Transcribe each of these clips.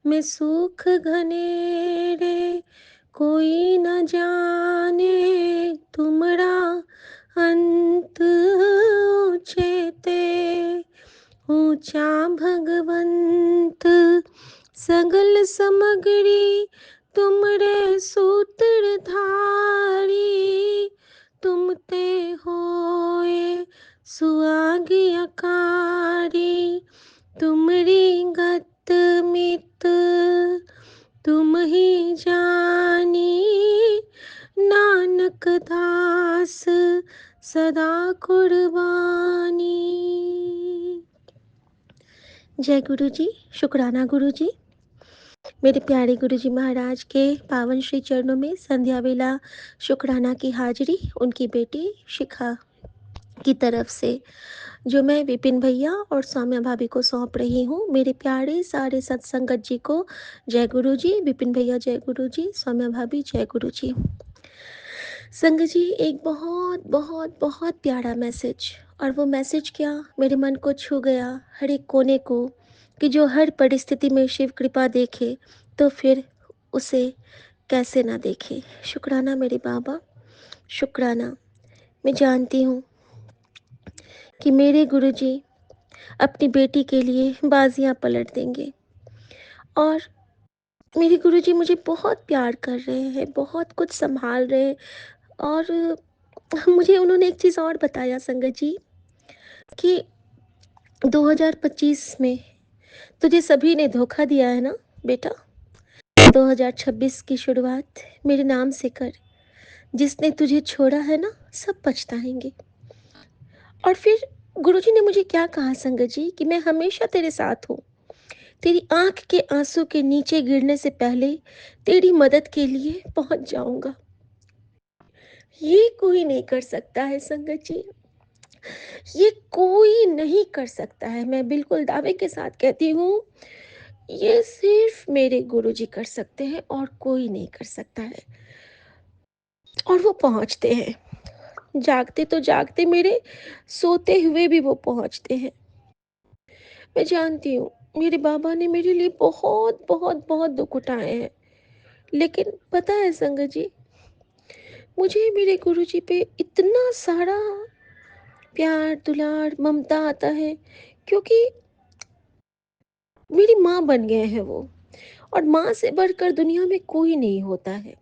में सुख घनेरे, कोई न जाने तुमरा अंत ऊंचेते। ऊंचा भगवंत सगल समग्री, तुमरे सूत्र धारी। तुम ते होए सुआज्ञाकारी, तुमरी गत मित तुम ही जानी। नानक दास सदा कुर्बानी। जय गुरु जी। शुक्राना गुरु जी। मेरे प्यारे गुरु जी महाराज के पावन श्री चरणों में संध्या वेला शुक्राना की हाजिरी उनकी बेटी शिखा की तरफ से, जो मैं विपिन भैया और सौम्या भाभी को सौंप रही हूँ। मेरे प्यारे सारे सत्संगत जी को जय गुरु जी। विपिन भैया जय गुरु जी, सौम्या भाभी जय गुरु जी। संगत जी, एक बहुत बहुत बहुत प्यारा मैसेज, और वो मैसेज क्या, मेरे मन को छू गया, हर एक कोने को, कि जो हर परिस्थिति में शिव कृपा देखे तो फिर उसे कैसे ना देखे। शुक्राना मेरे बाबा, शुक्राना। मैं जानती हूँ कि मेरे गुरुजी अपनी बेटी के लिए बाजियां पलट देंगे, और मेरे गुरुजी मुझे बहुत प्यार कर रहे हैं, बहुत कुछ संभाल रहे हैं। और मुझे उन्होंने एक चीज़ और बताया संगत जी, कि 2025 में तुझे सभी ने धोखा दिया है ना बेटा, 2026 की शुरुआत मेरे नाम से कर। जिसने तुझे छोड़ा है ना, सब पछताएंगे। और फिर गुरुजी ने मुझे क्या कहा संगत जी, कि मैं हमेशा तेरे साथ हूँ। तेरी आंख के आंसू के नीचे गिरने से पहले तेरी मदद के लिए पहुंच जाऊंगा। ये कोई नहीं कर सकता है संगत जी, ये कोई नहीं कर सकता है। मैं बिल्कुल दावे के साथ कहती हूँ, ये सिर्फ मेरे गुरुजी कर सकते हैं और कोई नहीं कर सकता है। और वो पहुंचते हैं, जागते तो जागते मेरे, सोते हुए भी वो पहुंचते हैं। मैं जानती हूँ मेरे बाबा ने मेरे लिए बहुत बहुत बहुत दुख उठाए हैं, लेकिन पता है संगत जी, मुझे मेरे गुरुजी पे इतना सारा प्यार दुलार ममता आता है, क्योंकि मेरी माँ बन गए हैं वो। और माँ से बढ़कर दुनिया में कोई नहीं होता है।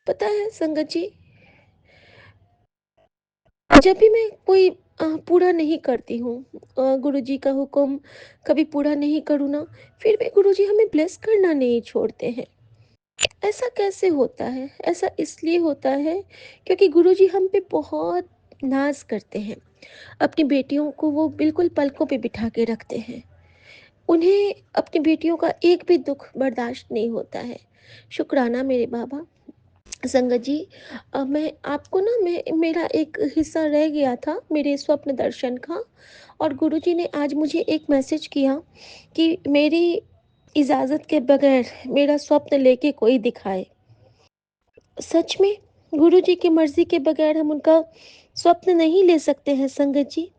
पता है संगत जी, जब भी मैं कोई पूरा नहीं करती हूँ, गुरुजी का हुक्म कभी पूरा नहीं करूँ ना, फिर भी गुरुजी हमें ब्लेस करना नहीं छोड़ते हैं। ऐसा कैसे होता है? ऐसा इसलिए होता है क्योंकि गुरुजी हम पे बहुत नाज करते हैं। अपनी बेटियों को वो बिल्कुल पलकों पे बिठा के रखते हैं। उन्हें अपनी बेटियों का एक भी दुख बर्दाश्त नहीं होता है। शुक्राना मेरे बाबा। संगत जी, मैं आपको ना, मैं मेरा एक हिस्सा रह गया था मेरे स्वप्न दर्शन का, और गुरुजी ने आज मुझे एक मैसेज किया कि मेरी इजाज़त के बगैर मेरा स्वप्न लेके कोई दिखाए। सच में गुरुजी की मर्जी के बगैर हम उनका स्वप्न नहीं ले सकते हैं संगत जी,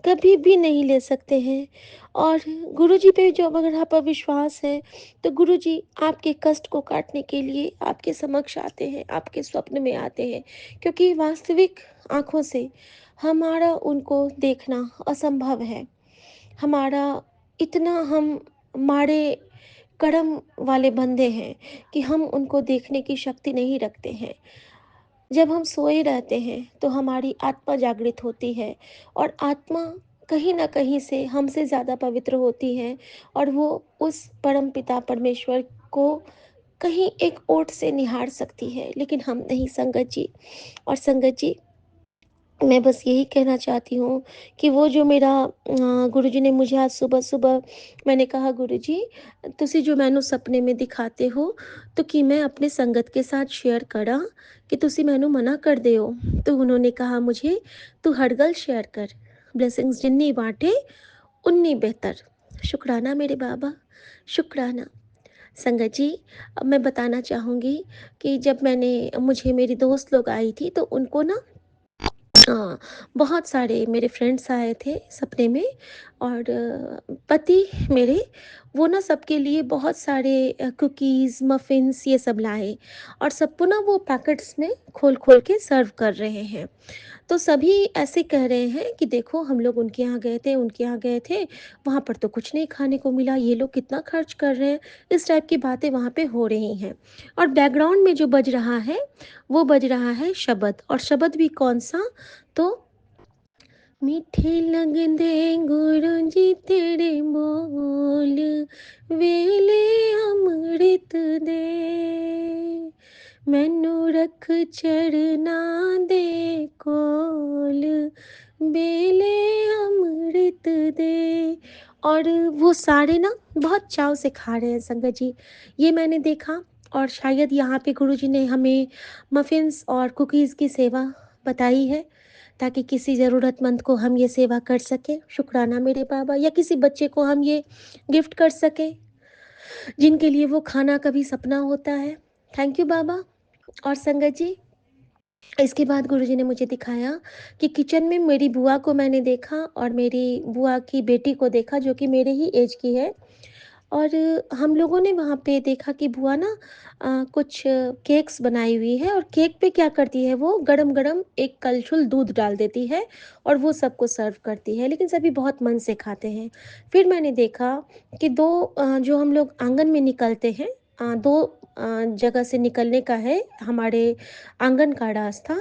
कभी भी नहीं ले सकते हैं। और गुरुजी पे जो अगर आप पर विश्वास है, तो गुरुजी आपके कष्ट को काटने के लिए आपके समक्ष आते हैं, आपके स्वप्न में आते हैं, क्योंकि वास्तविक आँखों से हमारा उनको देखना असंभव है। हमारा इतना हम माड़े कर्म वाले बंदे हैं कि हम उनको देखने की शक्ति नहीं रखते हैं। जब हम सोए रहते हैं तो हमारी आत्मा जागृत होती है, और आत्मा कहीं न कहीं से हमसे ज़्यादा पवित्र होती है, और वो उस परम पिता परमेश्वर को कहीं एक ओट से निहार सकती है, लेकिन हम नहीं संगत जी। और संगत जी, मैं बस यही कहना चाहती हूँ कि वो जो मेरा गुरुजी ने मुझे आज सुबह-सुबह, मैंने कहा गुरुजी, तुसी जो मैनू सपने में दिखाते हो, तो कि मैं अपने संगत के साथ शेयर करा, कि तुसी मैनू मना कर दे हो। तो उन्होंने कहा मुझे, तू हड़गल शेयर कर, ब्लेसिंग्स जिन्नी बांटे उन्नी बेहतर। शुक्राना मेरे बाबा, शुक्राना। संगत जी, अब मैं बताना चाहूँगी कि जब मुझे मेरी दोस्त लोग आई थी, तो उनको ना बहुत सारे मेरे फ्रेंड्स आए थे सपने में, और पति मेरे वो ना सबके लिए बहुत सारे कुकीज़, मफ़िन्स ये सब लाए और सबको ना वो पैकेट्स में खोल-खोल के सर्व कर रहे हैं। तो सभी ऐसे कह रहे हैं कि देखो हम लोग उनके यहाँ गए थे, उनके यहाँ गए थे, वहाँ पर तो कुछ नहीं खाने को मिला, ये लोग कितना खर्च कर रहे हैं, इस टाइप की बातें वहाँ पे हो रही हैं। और बैकग्राउंड में जो बज रहा है, वो बज रहा है शबद और शबद भी कौन-सा तो मीठे लगदे गुरु जी तेरे बोल वेले अमृत दे मैनू रख चरना दे कोल बेले अमृत दे। और वो सारे ना बहुत चाव से खा रहे हैं संगत जी। ये मैंने देखा और शायद यहाँ पे गुरुजी ने हमें मफ़िन्स और कुकीज़ की सेवा बताई है ताकि किसी ज़रूरतमंद को हम ये सेवा कर सकें। शुक्राना मेरे बाबा, या किसी बच्चे को हम ये गिफ्ट कर सकें जिनके लिए वो खाना कभी सपना होता है। थैंक यू बाबा। और संगत जी, इसके बाद गुरुजी ने मुझे दिखाया कि किचन में मेरी बुआ को मैंने देखा और मेरी बुआ की बेटी को देखा जो कि मेरे ही एज की है। और हम लोगों ने वहाँ पे देखा कि बुआ ना कुछ केक्स बनाई हुई है और केक पे क्या करती है वो गरम-गरम एक कलछुल दूध डाल देती है और वो सबको सर्व करती है, लेकिन सभी बहुत मन से खाते हैं। फिर मैंने देखा कि 2 जो हम लोग आँगन में निकलते हैं 2 जगह से निकलने का है हमारे आँगन का रास्ता,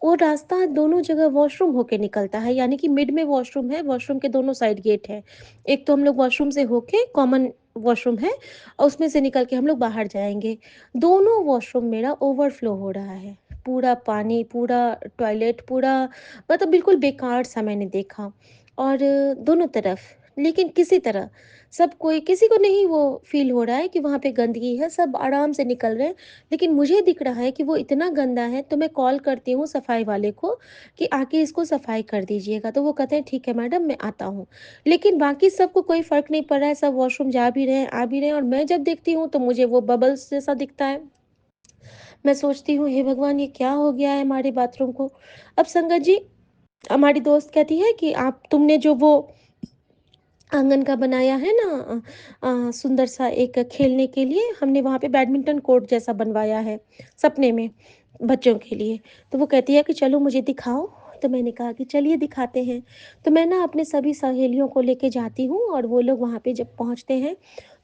वो रास्ता दोनों जगह वॉशरूम होके निकलता है, यानी कि मिड में वॉशरूम है, वॉशरूम के दोनों साइड गेट है। एक तो हम लोग वॉशरूम से होके कॉमन वॉशरूम है और उसमें से निकल के हम लोग बाहर जाएँगे। दोनों वॉशरूम मेरा ओवरफ्लो हो रहा है। पूरा पानी, पूरा टॉयलेट, पूरा मतलब बिल्कुल बेकार-सा मैंने देखा और दोनों तरफ। लेकिन किसी तरह सब कोई किसी को नहीं वो फ़ील हो रहा है कि वहाँ पे गंदगी है, सब आराम से निकल रहे हैं। लेकिन मुझे दिख रहा है कि वो इतना गंदा है, तो मैं कॉल करती हूँ सफाई वाले को कि आके इसको सफाई कर दीजिएगा। तो वो कहते हैं ठीक है मैडम मैं आता हूँ। लेकिन बाकी सबको कोई फ़र्क नहीं पड़ रहा है, सब वॉशरूम जा भी रहे हैं, आ भी रहे हैं और मैं जब देखती हूँ तो मुझे वो बबल्स जैसा दिखता है। मैं सोचती हूँ हे भगवान ये क्या हो गया है हमारे बाथरूम को? अब संगत जी, हमारी दोस्त कहती है कि आप तुमने जो वो आंगन का बनाया है ना सुंदर सा एक खेलने के लिए हमने वहाँ पे बैडमिंटन कोर्ट जैसा बनवाया है सपने में बच्चों के लिए। तो वो कहती है कि चलो मुझे दिखाओ। तो मैंने कहा कि चलिए दिखाते हैं। तो मैं ना अपने सभी सहेलियों को लेके जाती हूँ और वो लोग वहाँ पे जब पहुँचते हैं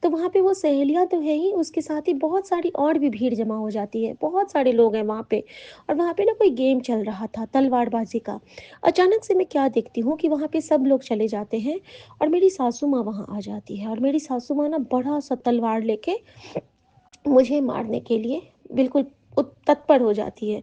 तो वहाँ पे वो सहेलियाँ तो है ही, उसके साथ ही बहुत सारी और भी भीड़ जमा हो जाती है, बहुत सारे लोग हैं वहाँ पे। और वहाँ पे ना कोई गेम चल रहा था तलवारबाजी का। अचानक से मैं क्या देखती हूँ कि वहाँ पे सब लोग चले जाते हैं और मेरी सासू माँ वहाँ आ जाती है और मेरी सासू माँ ना बड़ा सा तलवार लेके मुझे मारने के लिए बिल्कुल तत्पर हो जाती है।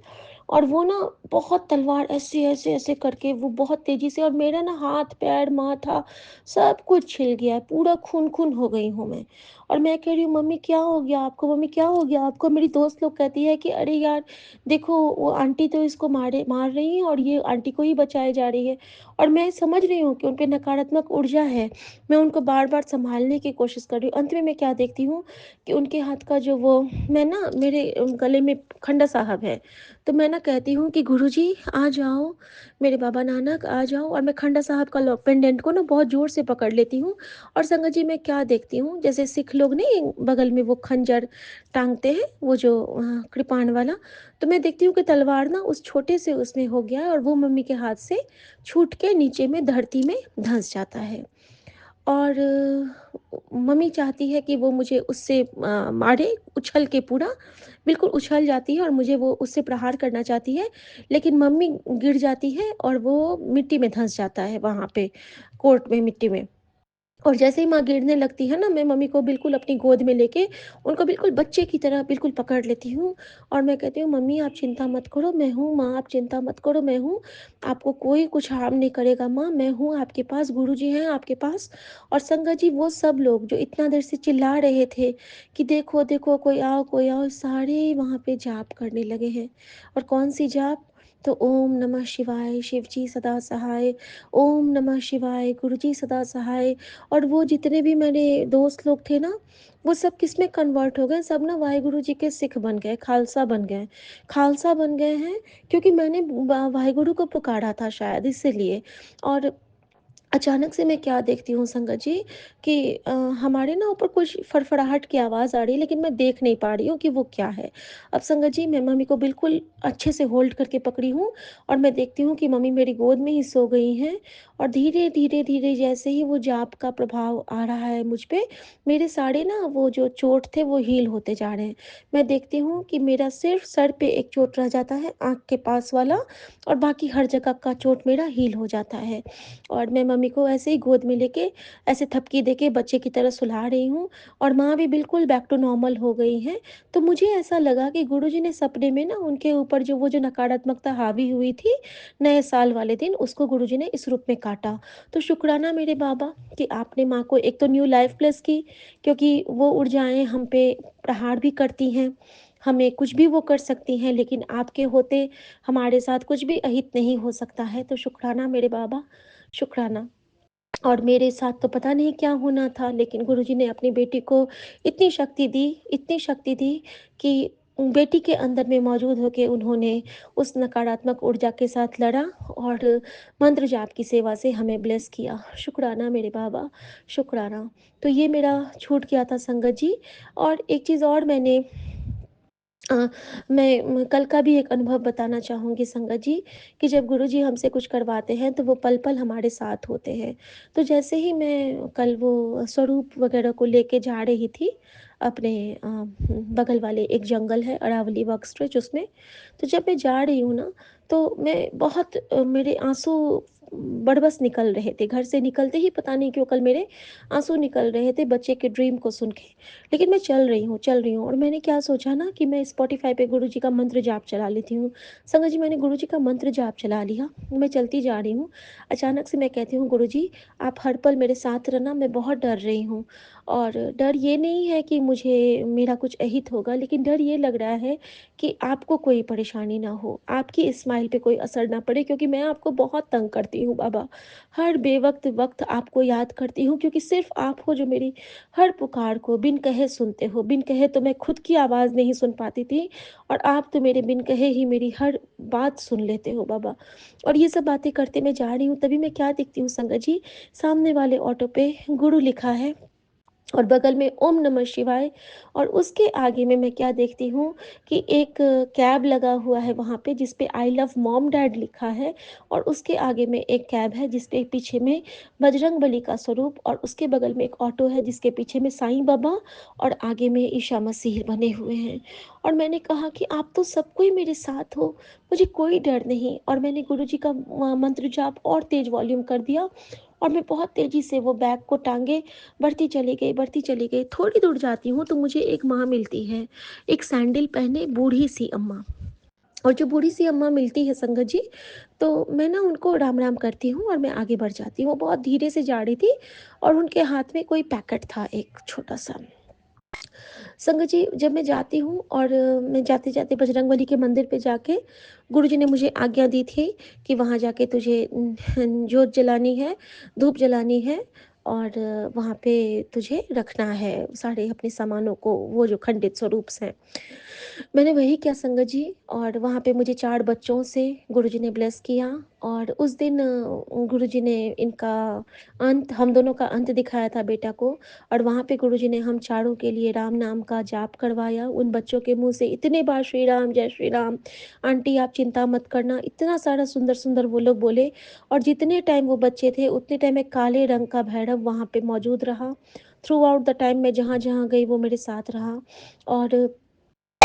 और वो ना बहुत तलवार ऐसे ऐसे ऐसे करके वो बहुत तेजी से, और मेरा ना हाथ पैर माथा सब कुछ छिल गया है, पूरा खून खून हो गई हूँ मैं। और मैं कह रही हूँ मम्मी क्या हो गया आपको, मम्मी क्या हो गया आपको? मेरी दोस्त लोग कहती है कि अरे यार देखो वो आंटी तो इसको मार रही है और ये आंटी को ही बचाए जा रही है। और मैं समझ रही हूँ कि उन पे नकारात्मक ऊर्जा है, मैं उनको बार बार संभालने की कोशिश कर रही हूँ। अंत में मैं क्या देखती हूँ कि उनके हाथ का जो वो, मैं ना मेरे गले में खंडा साहब है, तो मैं ना कहती हूँ कि गुरुजी आ जाओ, मेरे बाबा नानक आ जाओ, और मैं खंडा साहब का पेंडेंट को ना बहुत ज़ोर से पकड़ लेती हूँ। और संगत जी मैं क्या देखती हूँ, जैसे सिख लोग नहीं बगल में वो खंजर टांगते हैं वो जो कृपाण वाला, तो मैं देखती हूँ कि तलवार ना उस छोटे से उसमें हो गया है और वो मम्मी के हाथ से छूट के नीचे में धरती में धंस जाता है। और मम्मी चाहती है कि वो मुझे उससे मारे उछल के पूरा, बिल्कुल उछल जाती है और मुझे वो उससे प्रहार करना चाहती है, लेकिन मम्मी गिर जाती है और वो मिट्टी में धँस जाता है वहाँ पे कोर्ट में मिट्टी में। और जैसे ही माँ गिरने लगती है ना, मैं मम्मी को बिल्कुल अपनी गोद में लेके उनको बिल्कुल बच्चे की तरह बिल्कुल पकड़ लेती हूँ और मैं कहती हूँ मम्मी आप चिंता मत करो, मैं हूँ माँ, आप चिंता मत करो, मैं हूँ, आपको कोई कुछ हार्म नहीं करेगा माँ, मैं हूँ आपके पास, गुरुजी हैं आपके पास। और संगत जी वो सब लोग जो इतना देर से चिल्ला रहे थे कि देखो देखो कोई आओ, सारे वहाँ पे जाप करने लगे हैं। और कौन सी जाप? तो ओम नमः शिवाय, शिव जी सदा सहाय, ओम नमः शिवाय, गुरु जी सदा सहाय। और वो जितने भी मेरे दोस्त लोग थे ना, वो सब किस में कन्वर्ट हो गए, सब ना वाहेगुरु जी के सिख बन गए, खालसा बन गए। खालसा बन गए हैं क्योंकि मैंने वाहेगुरु को पुकारा था शायद इसीलिए। और अचानक से मैं क्या देखती हूँ संगत जी कि हमारे ना ऊपर कुछ फड़फड़ाहट की आवाज़ आ रही है, लेकिन मैं देख नहीं पा रही हूँ कि वो क्या है। अब संगत जी मैं मम्मी को बिल्कुल अच्छे से होल्ड करके पकड़ी हूँ और मैं देखती हूँ कि मम्मी मेरी गोद में ही सो गई हैं और धीरे धीरे धीरे जैसे ही वो जाप का प्रभाव आ रहा है मुझ पे, मेरे सारे ना वो जो चोट थे वो हील होते जा रहे हैं। मैं देखती हूँ कि मेरा सिर्फ सर पे एक चोट रह जाता है, आँख के पास वाला, और बाकी हर जगह का चोट मेरा हील हो जाता है। और मैं मम्मी को ऐसे ही गोद में लेके ऐसे थपकी देके बच्चे की तरह सुला रही हूँ और माँ भी बिल्कुल बैक टू नॉर्मल हो गई हैं। तो मुझे ऐसा लगा कि गुरुजी ने सपने में ना उनके ऊपर जो वो जो नकारात्मकता हावी हुई थी, नए साल वाले दिन उसको गुरुजी ने इस रूप में काटा। तो शुक्राना मेरे बाबा कि आपने माँ को एक तो न्यू लाइफ प्लस की, क्योंकि वो ऊर्जाएँ हम पे प्रहार भी करती हैं। हमें कुछ भी वो कर सकती हैं, लेकिन आपके होते हमारे साथ कुछ भी अहित नहीं हो सकता है। तो शुक्राना मेरे बाबा, शुक्राना। और मेरे साथ तो पता नहीं क्या होना था, लेकिन गुरुजी ने अपनी बेटी को इतनी शक्ति दी कि बेटी के अंदर में मौजूद होके उन्होंने उस नकारात्मक ऊर्जा के साथ लड़ा और मंत्र जाप की सेवा से हमें ब्लेस किया। शुक्राना मेरे बाबा, शुक्राना। तो ये मेरा छूट गया था संगत जी। और एक चीज़ और मैंने अ, मैं कल का भी एक अनुभव बताना चाहूँगी संगत जी, कि जब गुरुजी हमसे कुछ करवाते हैं तो वो पल-पल हमारे साथ होते हैं। तो जैसे ही मैं कल वो स्वरूप वग़ैरह को लेके जा रही थी अपने बगल वाले एक जंगल है अरावली वर्कस्ट्रेच उसमें। तो जब मैं जा रही हूँ ना, तो मैं बहुत मेरे आँसू बड़बस निकल रहे थे। घर से निकलते ही पता नहीं क्यों कल मेरे आँसू निकल रहे थे बच्चे के ड्रीम को सुन के। लेकिन मैं चल रही हूँ और मैंने क्या सोचा ना कि मैं स्पॉटिफ़ाई पे गुरुजी का मंत्र जाप चला लेती हूँ। संगत जी मैंने गुरुजी का मंत्र जाप चला लिया, मैं चलती जा रही हूँ। अचानक से मैं कहती हूँ गुरुजी आप हर पल मेरे साथ रहना, मैं बहुत डर रही हूँ। और डर ये नहीं है कि मुझे मेरा कुछ अहित होगा, लेकिन डर ये लग रहा है कि आपको कोई परेशानी ना हो, आपकी स्माइल पे कोई असर ना पड़े, क्योंकि मैं आपको बहुत तंग करती हूँ बाबा। हर वक़्त आपको याद करती हूँ, क्योंकि सिर्फ़ आप हो जो मेरी हर पुकार को बिन कहे सुनते हो। बिन कहे तो मैं खुद की आवाज़ नहीं सुन पाती थी, और आप तो मेरे बिन कहे ही मेरी हर बात सुन लेते हो बाबा। और ये सब बातें करते मैं जा रही हूँ, तभी मैं क्या देखती हूँ संगत जी, सामने वाले ऑटो पे गुरु लिखा है और बगल में ओम नमः शिवाय। और उसके आगे में मैं क्या देखती हूँ कि एक कैब लगा हुआ है वहाँ पे, जिस पे आई लव मॉम डैड लिखा है, और उसके आगे में एक कैब है जिस पे पीछे में बजरंगबली का स्वरूप, और उसके बगल में एक ऑटो है जिसके पीछे में साईं बाबा और आगे में ईशा मसीह बने हुए हैं। और मैंने कहा कि आप तो सबको ही मेरे साथ हो, मुझे कोई डर नहीं। और मैंने गुरुजी का मंत्र जाप और तेज वॉल्यूम कर दिया और मैं बहुत तेज़ी से वो बैग को टाँगे बढ़ती चली गई। थोड़ी दूर जाती हूँ तो मुझे एक माँ मिलती है, एक सैंडल पहने बूढ़ी-सी अम्मा। और जो बूढ़ी-सी अम्मा मिलती है संगत जी, तो मैं ना उनको राम-राम करती हूँ और मैं आगे बढ़ जाती हूँ। वो बहुत धीरे से जा रही थी और उनके हाथ में कोई पैकेट था एक छोटा-सा। संगत जी जब मैं जाती हूँ और मैं जाते-जाते बजरंगबली के मंदिर पे जाके गुरुजी ने मुझे आज्ञा दी थी कि वहाँ जाके तुझे जोत जलानी है, धूप जलानी है, और वहाँ पे तुझे रखना है सारे अपने सामानों को, वो जो खंडित स्वरूप्स हैं। मैंने वही किया संगत जी, और वहाँ पे मुझे 4 बच्चों से गुरुजी ने ब्लेस किया। और उस दिन गुरुजी ने इनका अंत, हम दोनों का अंत दिखाया था बेटा को। और वहाँ पे गुरुजी ने हम चारों के लिए राम नाम का जाप करवाया। उन बच्चों के मुँह से इतने बार श्री राम, जय श्री राम, आंटी आप चिंता मत करना, इतना सारा सुंदर-सुंदर वो लोग बोले। और जितने टाइम वो बच्चे थे उतने टाइम एक काले रंग का भैरव वहाँ पे मौजूद रहा। थ्रू आउट द टाइम मैं जहाँ-जहाँ गई वो मेरे साथ रहा। और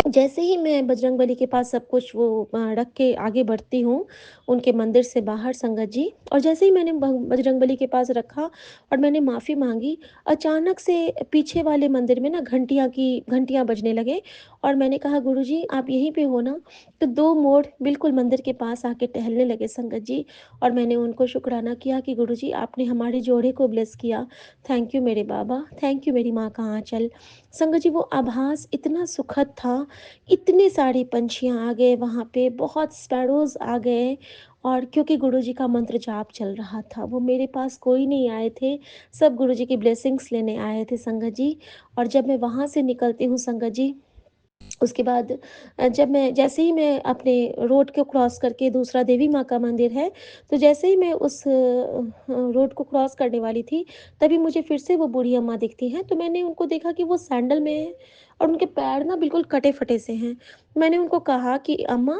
जैसे ही मैं बजरंगबली के पास सब कुछ वो रख के आगे बढ़ती हूँ, उनके मंदिर से बाहर संगत जी, और जैसे ही मैंने बजरंगबली के पास रखा और मैंने माफ़ी माँगी, अचानक से पीछे वाले मंदिर में ना घंटियाँ बजने लगे। और मैंने कहा गुरुजी आप यहीं पे हो ना? तो 2 मोड़ बिल्कुल मंदिर के पास आके टहलने लगे संगत जी। और मैंने उनको शुक्राना किया कि गुरुजी आपने हमारे जोड़े को ब्लेस किया। थैंक यू मेरे बाबा, थैंक यू मेरी माँ का आँचल। संगत जी वो आभास इतना सुखद था, इतने सारे पंछियाँ आ गए वहाँ पे, बहुत स्पैरोज़ आ गए। और क्योंकि गुरुजी का मंत्र जाप चल रहा था, वो मेरे पास कोई नहीं आए थे, सब गुरुजी की ब्लेसिंग्स लेने आए थे संगत जी। और जब मैं वहाँ से निकलती हूँ संगत जी, उसके बाद जब मैं जैसे ही मैं अपने रोड को क्रॉस करके दूसरा देवी माँ का मंदिर है, तो जैसे ही मैं उस रोड को क्रॉस करने वाली थी, तभी मुझे फिर से वो बूढ़ी अम्मा दिखती हैं। तो मैंने उनको देखा कि वो सैंडल में हैं और उनके पैर ना बिल्कुल कटे-फटे से हैं। मैंने उनको कहा कि अम्मा,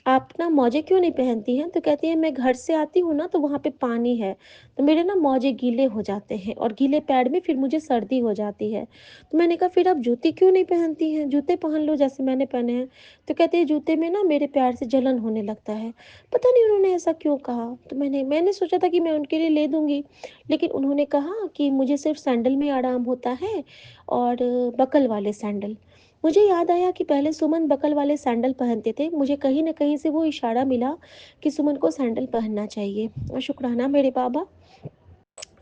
आप ना मोजे क्यों नहीं पहनती हैं? तो कहती हैं, मैं घर से आती हूँ ना तो वहाँ पे पानी है, तो मेरे ना मोजे गीले हो जाते हैं और गीले पैर में फिर मुझे सर्दी हो जाती है। तो मैंने कहा, फिर आप जूते क्यों नहीं पहनती हैं? जूते पहन लो जैसे मैंने पहने हैं। तो कहती है, जूते में ना मेरे पैर से जलन होने लगता है। पता नहीं उन्होंने ऐसा क्यों कहा? तो मैंने मैंने सोचा था कि मैं उनके लिए ले दूँगी, लेकिन उन्होंने कहा कि मुझे सिर्फ़ सैंडल में आराम होता है और बकल वाले सैंडल। मुझे याद आया कि पहले सुमन बकल वाले सैंडल पहनते थे। मुझे कहीं न कहीं से वो इशारा मिला कि सुमन को सैंडल पहनना चाहिए और शुक्राना मेरे बाबा,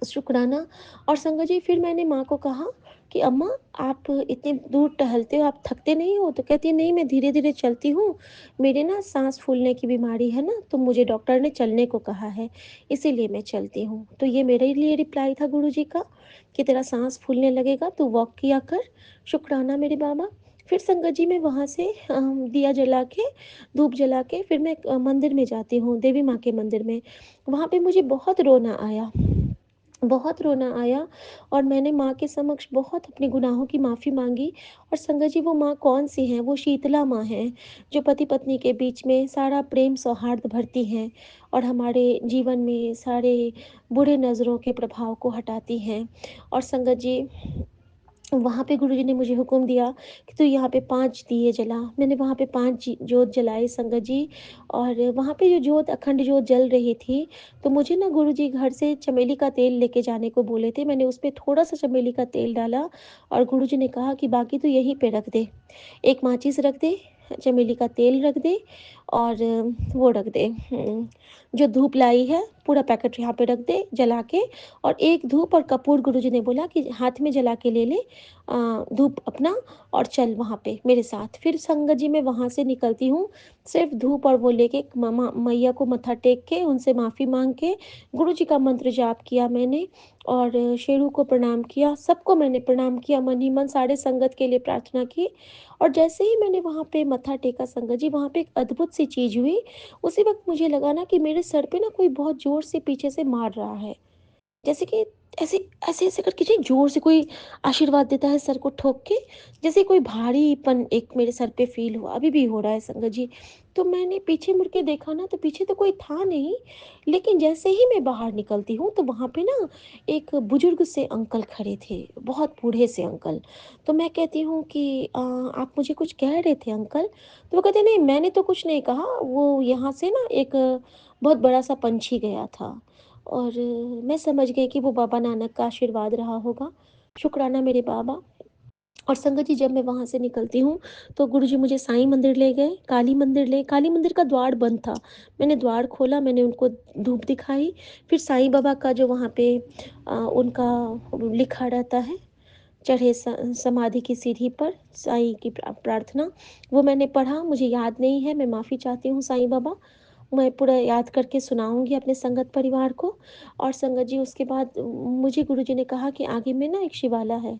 शुक्राना। और संगत जी, फिर मैंने माँ को कहा कि अम्मा, आप इतनी दूर टहलते हो, आप थकते नहीं हो? तो कहती है, नहीं मैं धीरे-धीरे चलती हूँ, मेरे ना साँस फूलने की बीमारी है ना, तो मुझे डॉक्टर ने चलने को कहा है, इसीलिए मैं चलती हूँ। तो ये मेरे लिए रिप्लाई था गुरुजी का कि तेरा साँस फूलने लगेगा तो वॉक किया कर। शुक्राना मेरे बाबा। फिर संगत जी, मैं वहाँ से दिया जला के, धूप जला के फिर मैं मंदिर में जाती हूँ, देवी माँ के मंदिर में। वहाँ पे मुझे बहुत रोना आया। बहुत रोना आया और मैंने माँ के समक्ष बहुत अपने गुनाहों की माफ़ी माँगी। और संगत जी, वो माँ कौन-सी हैं? वो शीतला माँ हैं, जो पति-पत्नी के बीच में सारा प्रेम सौहार्द भरती हैं और हमारे जीवन में सारे बुरे नज़रों के प्रभाव को हटाती हैं। और संगत जी, वहाँ पे गुरुजी ने मुझे हुक्म दिया कि तू यहाँ पे 5 दिए जला। मैंने वहाँ पे 5 जोत जलाई संगत जी। और वहाँ पे जो जोत अखंड जोत जल रही थी, तो मुझे ना गुरुजी घर से चमेली का तेल लेके जाने को बोले थे। मैंने उसपे थोड़ा-सा चमेली का तेल डाला और गुरुजी ने कहा कि बाकी तू यहीं पे रख दे। एक माचिस रख दे, चमेली का तेल रख दे और वो रख दे, जो धूप लाई है पूरा पैकेट यहाँ पे रख दे जला के। और एक धूप और कपूर गुरुजी ने बोला कि हाथ में जला के ले ले धूप अपना और चल वहाँ पे मेरे साथ। फिर संगत जी, मैं वहाँ से निकलती हूँ, सिर्फ धूप और वो लेके ममा मैया को मत्था टेक के उनसे माफ़ी माँग के गुरुजी का मंत्र जाप किया मैंने और शेरू को प्रणाम किया, सबको मैंने प्रणाम किया, मन ही मन सारे संगत के लिए प्रार्थना की। और जैसे ही मैंने वहाँ पे मत्था टेका संगत जी, वहाँ पे एक अद्भुत सी चीज़ हुई। उसी वक़्त मुझे लगा ना कि मेरे सर पे ना कोई बहुत ज़ोर से पीछे से मार रहा है। जैसे कि ऐसे ऐसे-ऐसे करके जी ज़ोर से कोई आशीर्वाद देता है सर को ठोक के, जैसे कोई भारीपन एक मेरे सर पे फ़ील हुआ, अभी भी हो रहा है संगत जी। तो मैंने पीछे मुड़ के देखा ना, तो पीछे तो कोई था नहीं, लेकिन जैसे ही मैं बाहर निकलती हूँ तो वहाँ पे ना एक बुजुर्ग से अंकल खड़े थे, बहुत बूढ़े से अंकल। तो मैं कहती हूँ कि आप मुझे कुछ कह रहे थे अंकल? तो वो कहते नहीं, मैंने तो कुछ नहीं कहा, वो यहाँ से ना एक बहुत बड़ा-सा पंछी गया था। और मैं समझ गई कि वो बाबा नानक का आशीर्वाद रहा होगा। शुक्राना मेरे बाबा। और संगत जी, जब मैं वहाँ से निकलती हूँ, तो गुरुजी मुझे साईं मंदिर ले गए, काली मंदिर का द्वार बंद था। मैंने द्वार खोला, मैंने उनको धूप दिखाई, फिर साईं बाबा का जो वहाँ पे उनका लिखा रहता है, चढ़े समाधि की सीढ़ी पर साईं की प्रार्थना, वो मैंने पढ़ा, मुझे याद नहीं है, मैं माफ़ी चाहती हूँ साईं बाबा। मैं पूरा याद करके सुनाऊँगी अपने संगत परिवार को। और संगत जी, उसके बाद मुझे गुरुजी ने कहा कि आगे में ना एक शिवाला है।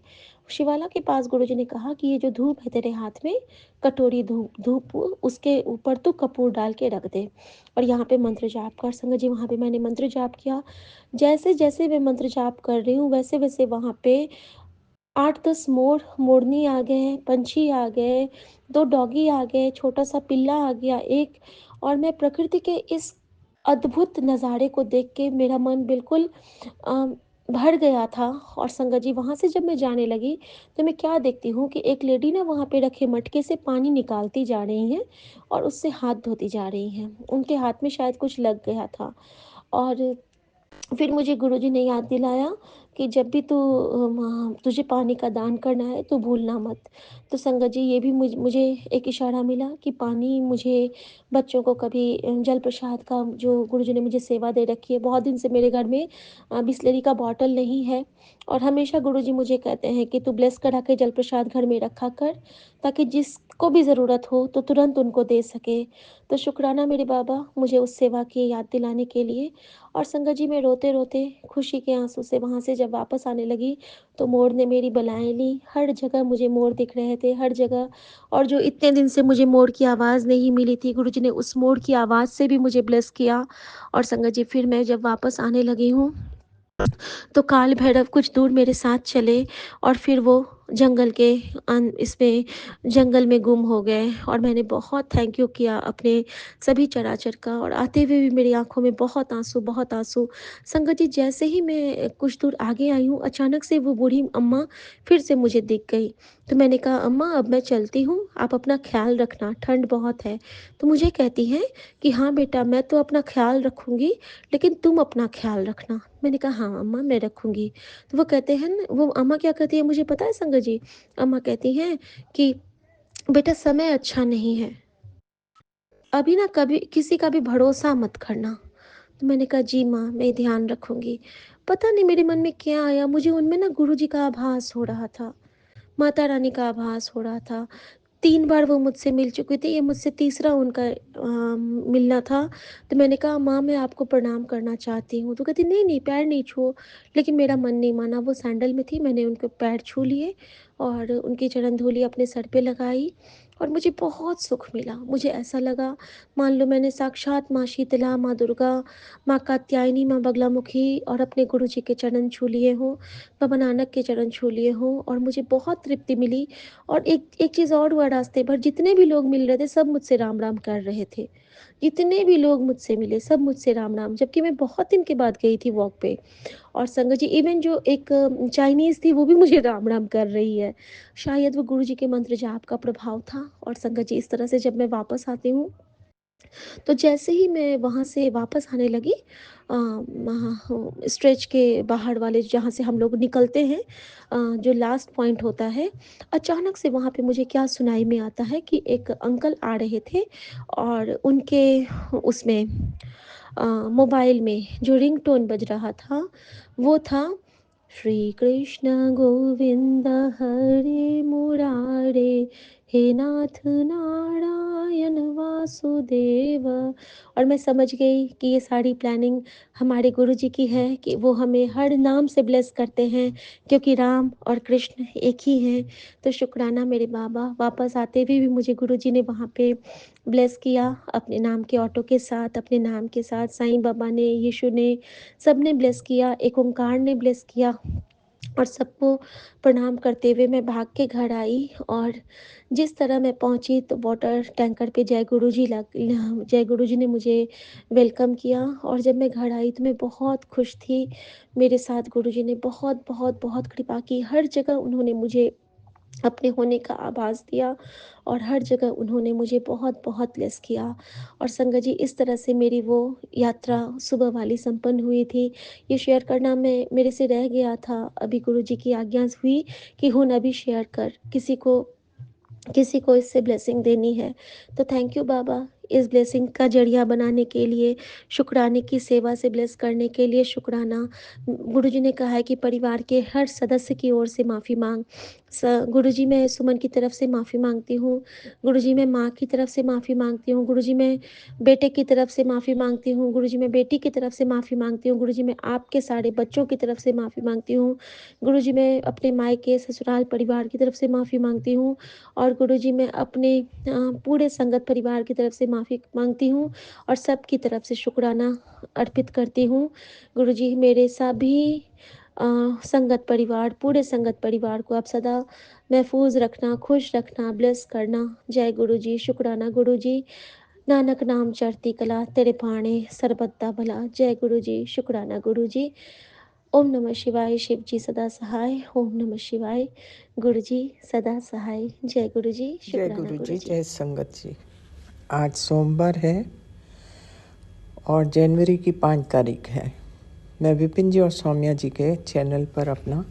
शिवाला के पास गुरुजी ने कहा कि ये जो धूप है तेरे हाथ में, कटोरी धूप धूप उसके ऊपर तू कपूर डाल के रख दे और यहाँ पे मंत्र जाप कर। संगत जी, वहाँ पे मैंने मंत्र जाप किया। जैसे-जैसे मैं मंत्र जाप कर रही हूँ, वैसे-वैसे वहाँ पे 8-10 मोरनी आ गए, पंछी आ गए, 2 डॉगी आ गए, छोटा-सा पिल्ला आ गया एक। और मैं प्रकृति के इस अद्भुत नज़ारे को देख के मेरा मन बिल्कुल अ, भर गया था। और संगत जी, वहाँ से जब मैं जाने लगी, तो मैं क्या देखती हूँ कि एक लेडी ना वहाँ पे रखे मटके से पानी निकालती जा रही हैं और उससे हाथ धोती जा रही हैं। उनके हाथ में शायद कुछ लग गया था। और फिर मुझे गुरुजी ने याद दिलाया कि जब भी तू तुझे पानी का दान करना है तो भूलना मत। तो संगत जी, ये भी मुझे एक इशारा मिला कि पानी मुझे बच्चों को कभी जल प्रसाद का जो गुरुजी ने मुझे सेवा दे रखी है, बहुत दिन से मेरे घर में बिसलेरी का बॉटल नहीं है। और हमेशा गुरुजी मुझे कहते हैं कि तू ब्लेस करा के जल प्रसाद घर में रखा कर, ताकि जिसको भी ज़रूरत हो तो तुरंत उनको दे सके। तो शुक्राना मेरे बाबा, मुझे उस सेवा की याद दिलाने के लिए। और संगत जी, मैं रोते-रोते खुशी के आँसू से वहाँ से जब जब वापस आने लगी तो मोर ने मेरी बलाएँ ली। हर जगह मुझे मोर दिख रहे थे, हर जगह। और जो इतने दिन से मुझे मोर की आवाज़ नहीं मिली थी, गुरुजी ने उस मोर की आवाज़ से भी मुझे ब्लेस किया। और संगत जी, फिर मैं जब वापस आने लगी हूँ तो काल भैरव कुछ दूर मेरे साथ चले और फिर वो जंगल के इसमें जंगल में गुम हो गए। और मैंने बहुत थैंक यू किया अपने सभी चराचर का, और आते हुए भी मेरी आंखों में बहुत आंसू, बहुत आंसू। संगत जी, जैसे ही मैं कुछ दूर आगे आई हूँ, अचानक से वो बूढ़ी अम्मा फिर से मुझे दिख गई। तो मैंने कहा, अम्मा अब मैं चलती हूँ, आप अपना ख्याल रखना, ठंड बहुत है। तो मुझे कहती हैं कि हाँ बेटा, मैं तो अपना ख्याल रखूँगी, लेकिन तुम अपना ख्याल रखना। मैंने कहा, हाँ अम्मा, मैं रखूँगी। तो वो कहते हैं न, वो अम्मा क्या कहती है मुझे पता है संगत जी? अम्मा कहती हैं कि बेटा, समय अच्छा नहीं है, अभी ना कभी किसी का भी भरोसा मत करना। तो मैंने कहा, जी माँ, मैं ध्यान रखूँगी। पता नहीं मेरे मन में क्या आया, मुझे उनमें ना गुरुजी का आभास हो रहा था, माता रानी का आभास हो रहा था। 3 बार वो मुझसे मिल चुकी थी, ये मुझसे तीसरा उनका मिलना था। तो मैंने कहा, माँ मैं आपको प्रणाम करना चाहती हूँ। तो कहती, नहीं-नहीं, पैर नहीं छुओ। लेकिन मेरा मन नहीं माना, वो सैंडल में थी, मैंने उनके पैर छू लिए और उनकी चरण धूली अपने सर पे लगाई और मुझे बहुत सुख मिला। मुझे ऐसा लगा मान लो मैंने साक्षात माँ शीतला, माँ दुर्गा, माँ कात्यायनी, माँ बगलामुखी और अपने गुरुजी के चरण छू लिए हों, बाबा नानक के चरण छू लिए हों, और मुझे बहुत तृप्ति मिली। और एक एक चीज़ और हुआ रास्ते भर, जितने भी लोग मिल रहे थे सब मुझसे राम राम कर रहे थे। जितने भी लोग मुझसे मिले सब मुझसे राम राम, जबकि मैं बहुत दिन के बाद गई थी वॉक पे। और संगत जी, इवन जो एक चाइनीज़ थी वो भी मुझे राम राम कर रही है। शायद वो गुरुजी के मंत्र जाप का प्रभाव था। और संगत जी, इस तरह से जब मैं वापस आती हूँ तो जैसे ही मैं वहाँ से वापस आने लगी, स्ट्रेच के बाहर वाले जहाँ से हम लोग निकलते हैं, जो लास्ट पॉइंट होता है, अचानक से वहाँ पे मुझे क्या सुनाई में आता है कि एक अंकल आ रहे थे और उनके उसमें मोबाइल में जो रिंगटोन बज रहा था वो था, श्री कृष्ण गोविंद हरे मुरारे, हे नाथ नारायण वासुदेव। और मैं समझ गई कि ये सारी प्लानिंग हमारे गुरुजी की है कि वो हमें हर नाम से ब्लेस करते हैं, क्योंकि राम और कृष्ण एक ही हैं। तो शुक्राना मेरे बाबा, वापस आते हुए भी मुझे गुरुजी ने वहाँ पे ब्लेस किया अपने नाम के ऑटो के साथ, अपने नाम के साथ साईं बाबा ने, यीशु ने, सब ने ब्लेस किया, एक ओंकार ने ब्लेस किया। और सबको प्रणाम करते हुए मैं भाग के घर आई। और जिस तरह मैं पहुंची तो वाटर टैंकर पे जय गुरुजी ने मुझे वेलकम किया। और जब मैं घर आई तो मैं बहुत खुश थी। मेरे साथ गुरुजी ने बहुत बहुत बहुत कृपा की, हर जगह उन्होंने मुझे अपने होने का आभास दिया और हर जगह उन्होंने मुझे बहुत बहुत ब्लेस किया। और संगत जी, इस तरह से मेरी वो यात्रा सुबह वाली संपन्न हुई थी। ये शेयर करना मैं मेरे से रह गया था, अभी गुरुजी की आज्ञा हुई कि हुन अभी शेयर कर, किसी को इससे ब्लेसिंग देनी है। तो थैंक यू बाबा, इस ब्लेसिंग का जरिया बनाने के लिए, शुक्राने की सेवा से ब्लेस करने के लिए शुक्राना। गुरुजी ने कहा है कि परिवार के हर सदस्य की ओर से माफ़ी मांग। गुरुजी, मैं सुमन की तरफ से माफ़ी मांगती हूँ। गुरुजी, मैं माँ की तरफ से माफ़ी मांगती हूँ। गुरुजी, मैं बेटे की तरफ से माफ़ी मांगती हूँ। गुरुजी, मैं बेटी की तरफ से माफ़ी मांगती हूँ। गुरुजी, मैं आपके सारे बच्चों की तरफ से माफ़ी मांगती हूँ। गुरुजी, मैं अपने मायके ससुराल परिवार की तरफ से माफ़ी मांगती हूँ। और गुरुजी, मैं अपने पूरे संगत परिवार की तरफ से माफ़ी मांगती हूँ और सबकी तरफ से शुक्राना अर्पित करती हूँ। गुरुजी, मेरे सभी संगत परिवार, पूरे संगत परिवार को आप सदा महफूज रखना, खुश रखना, ब्लेस करना। जय गुरुजी, शुक्राना गुरुजी। नानक नाम चढ़ती कला, तेरे पाणे सरबत्ता भला। जय गुरुजी, शुक्राना गुरुजी। ओम नमः शिवाय, शिव जी सदा सहाय। ओम नमः शिवाय, गुरु जी सदा सहाय। जय गुरु जी, जय शुक्राना गुरु गुरु जी, जी। जय संगत जी। आज सोमवार है और जनवरी की 5 तारीख है। मैं विपिन जी और सौम्या जी के चैनल पर अपना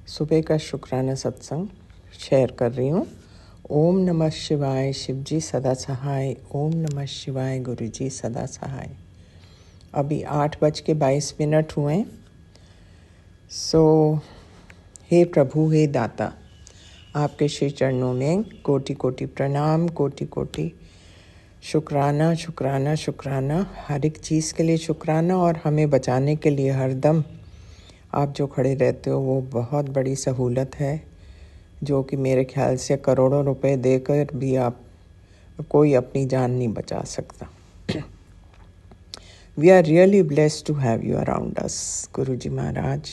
सुबह का शुक्राना सत्संग शेयर कर रही हूँ। ओम नमः शिवाय, शिव जी सदा सहाय। ओम नमः शिवाय, गुरु जी सदा सहाय। अभी 8:22 हुए। सो हे प्रभु, हे दाता, आपके श्री चरणों में कोटि कोटि प्रणाम, कोटि कोटि शुक्राना, शुक्राना, शुक्राना। हर एक चीज़ के लिए शुक्राना और हमें बचाने के लिए हरदम आप जो खड़े रहते हो वो बहुत बड़ी सहूलत है, जो कि मेरे ख्याल से करोड़ों रुपए देकर भी आप कोई अपनी जान नहीं बचा सकता। We are really blessed to have you around us Guru ji महाराज।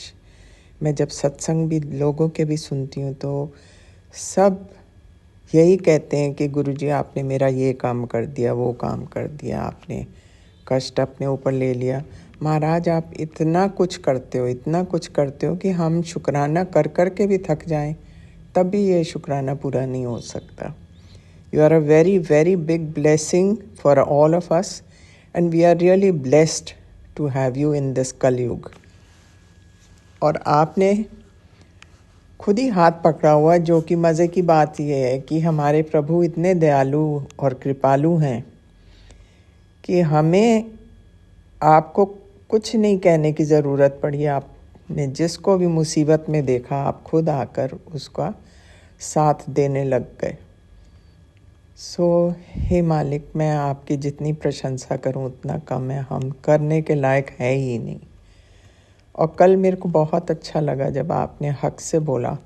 मैं जब सत्संग भी लोगों के भी सुनती हूँ तो सब यही कहते हैं कि गुरु जी आपने मेरा ये काम कर दिया, वो काम कर दिया, आपने कष्ट अपने ऊपर ले लिया। महाराज आप इतना कुछ करते हो, इतना कुछ करते हो कि हम शुक्राना कर कर के भी थक जाएं तब भी ये शुक्राना पूरा नहीं हो सकता। You are a very very big blessing for all of us and we are really blessed to have you in this Kalyug. और आपने खुद ही हाथ पकड़ा हुआ, जो कि मज़े की बात यह है कि हमारे प्रभु इतने दयालु और कृपालु हैं कि हमें आपको कुछ नहीं कहने की ज़रूरत पड़ी। आपने जिसको भी मुसीबत में देखा आप खुद आकर उसका साथ देने लग गए। सो हे मालिक, मैं आपकी जितनी प्रशंसा करूं उतना कम है, हम करने के लायक है ही नहीं। और कल मेरे को बहुत अच्छा लगा जब आपने हक से बोला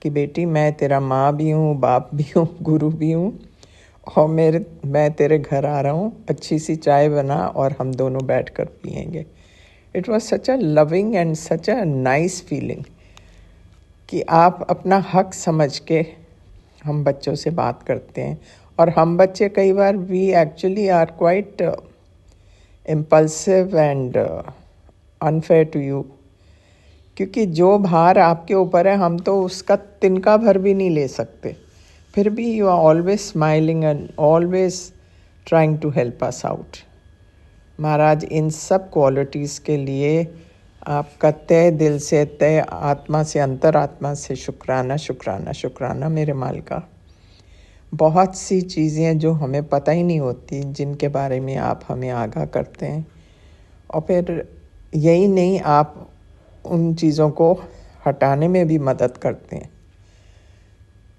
कि बेटी मैं तेरा माँ भी हूँ, बाप भी हूँ, गुरु भी हूँ, और मैं तेरे घर आ रहा हूँ, अच्छी सी चाय बना और हम दोनों बैठ कर पियेंगे। It was such a loving and such a nice feeling कि आप अपना हक समझ के हम बच्चों से बात करते हैं। और हम बच्चे कई बार we actually are quite impulsive and unfair to you, क्योंकि जो भार आपके ऊपर है हम तो उसका तिनका भर भी नहीं ले सकते, फिर भी you are always smiling and always trying to help us out. महाराज इन सब क्वालिटीज़ के लिए आपका तय दिल से, तय आत्मा से, अंतरात्मा से शुक्राना शुक्राना शुक्राना मेरे मालिका। बहुत सी चीज़ें जो हमें पता ही नहीं होती, जिनके बारे में आप हमें आगाह करते हैं, और फिर यही नहीं, आप उन चीज़ों को हटाने में भी मदद करते हैं।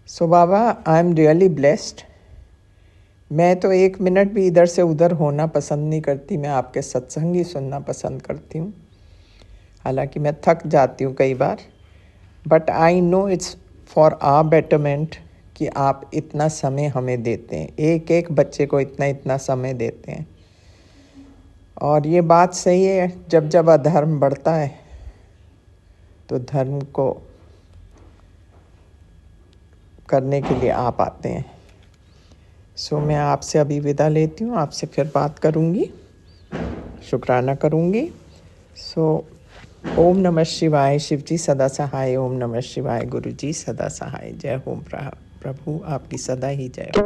सो बाबा, आई एम रियली ब्लेस्ड। मैं तो एक मिनट भी इधर से उधर होना पसंद नहीं करती, मैं आपके सत्संग ही सुनना पसंद करती हूँ। हालांकि मैं थक जाती हूँ कई बार, but I know it's for our betterment कि आप इतना समय हमें देते हैं, एक एक बच्चे को इतना इतना समय देते हैं। और ये बात सही है, जब जब अधर्म बढ़ता है तो धर्म को करने के लिए आप आते हैं। सो मैं आपसे अभी विदा लेती हूँ, आपसे फिर बात करूँगी, शुक्राना करूँगी। सो ओम नमः शिवाय। शिव जी सदा सहाय। ओम नमः शिवाय। गुरु जी सदा सहाय। जय हो प्रभु, आपकी सदा ही जय हो।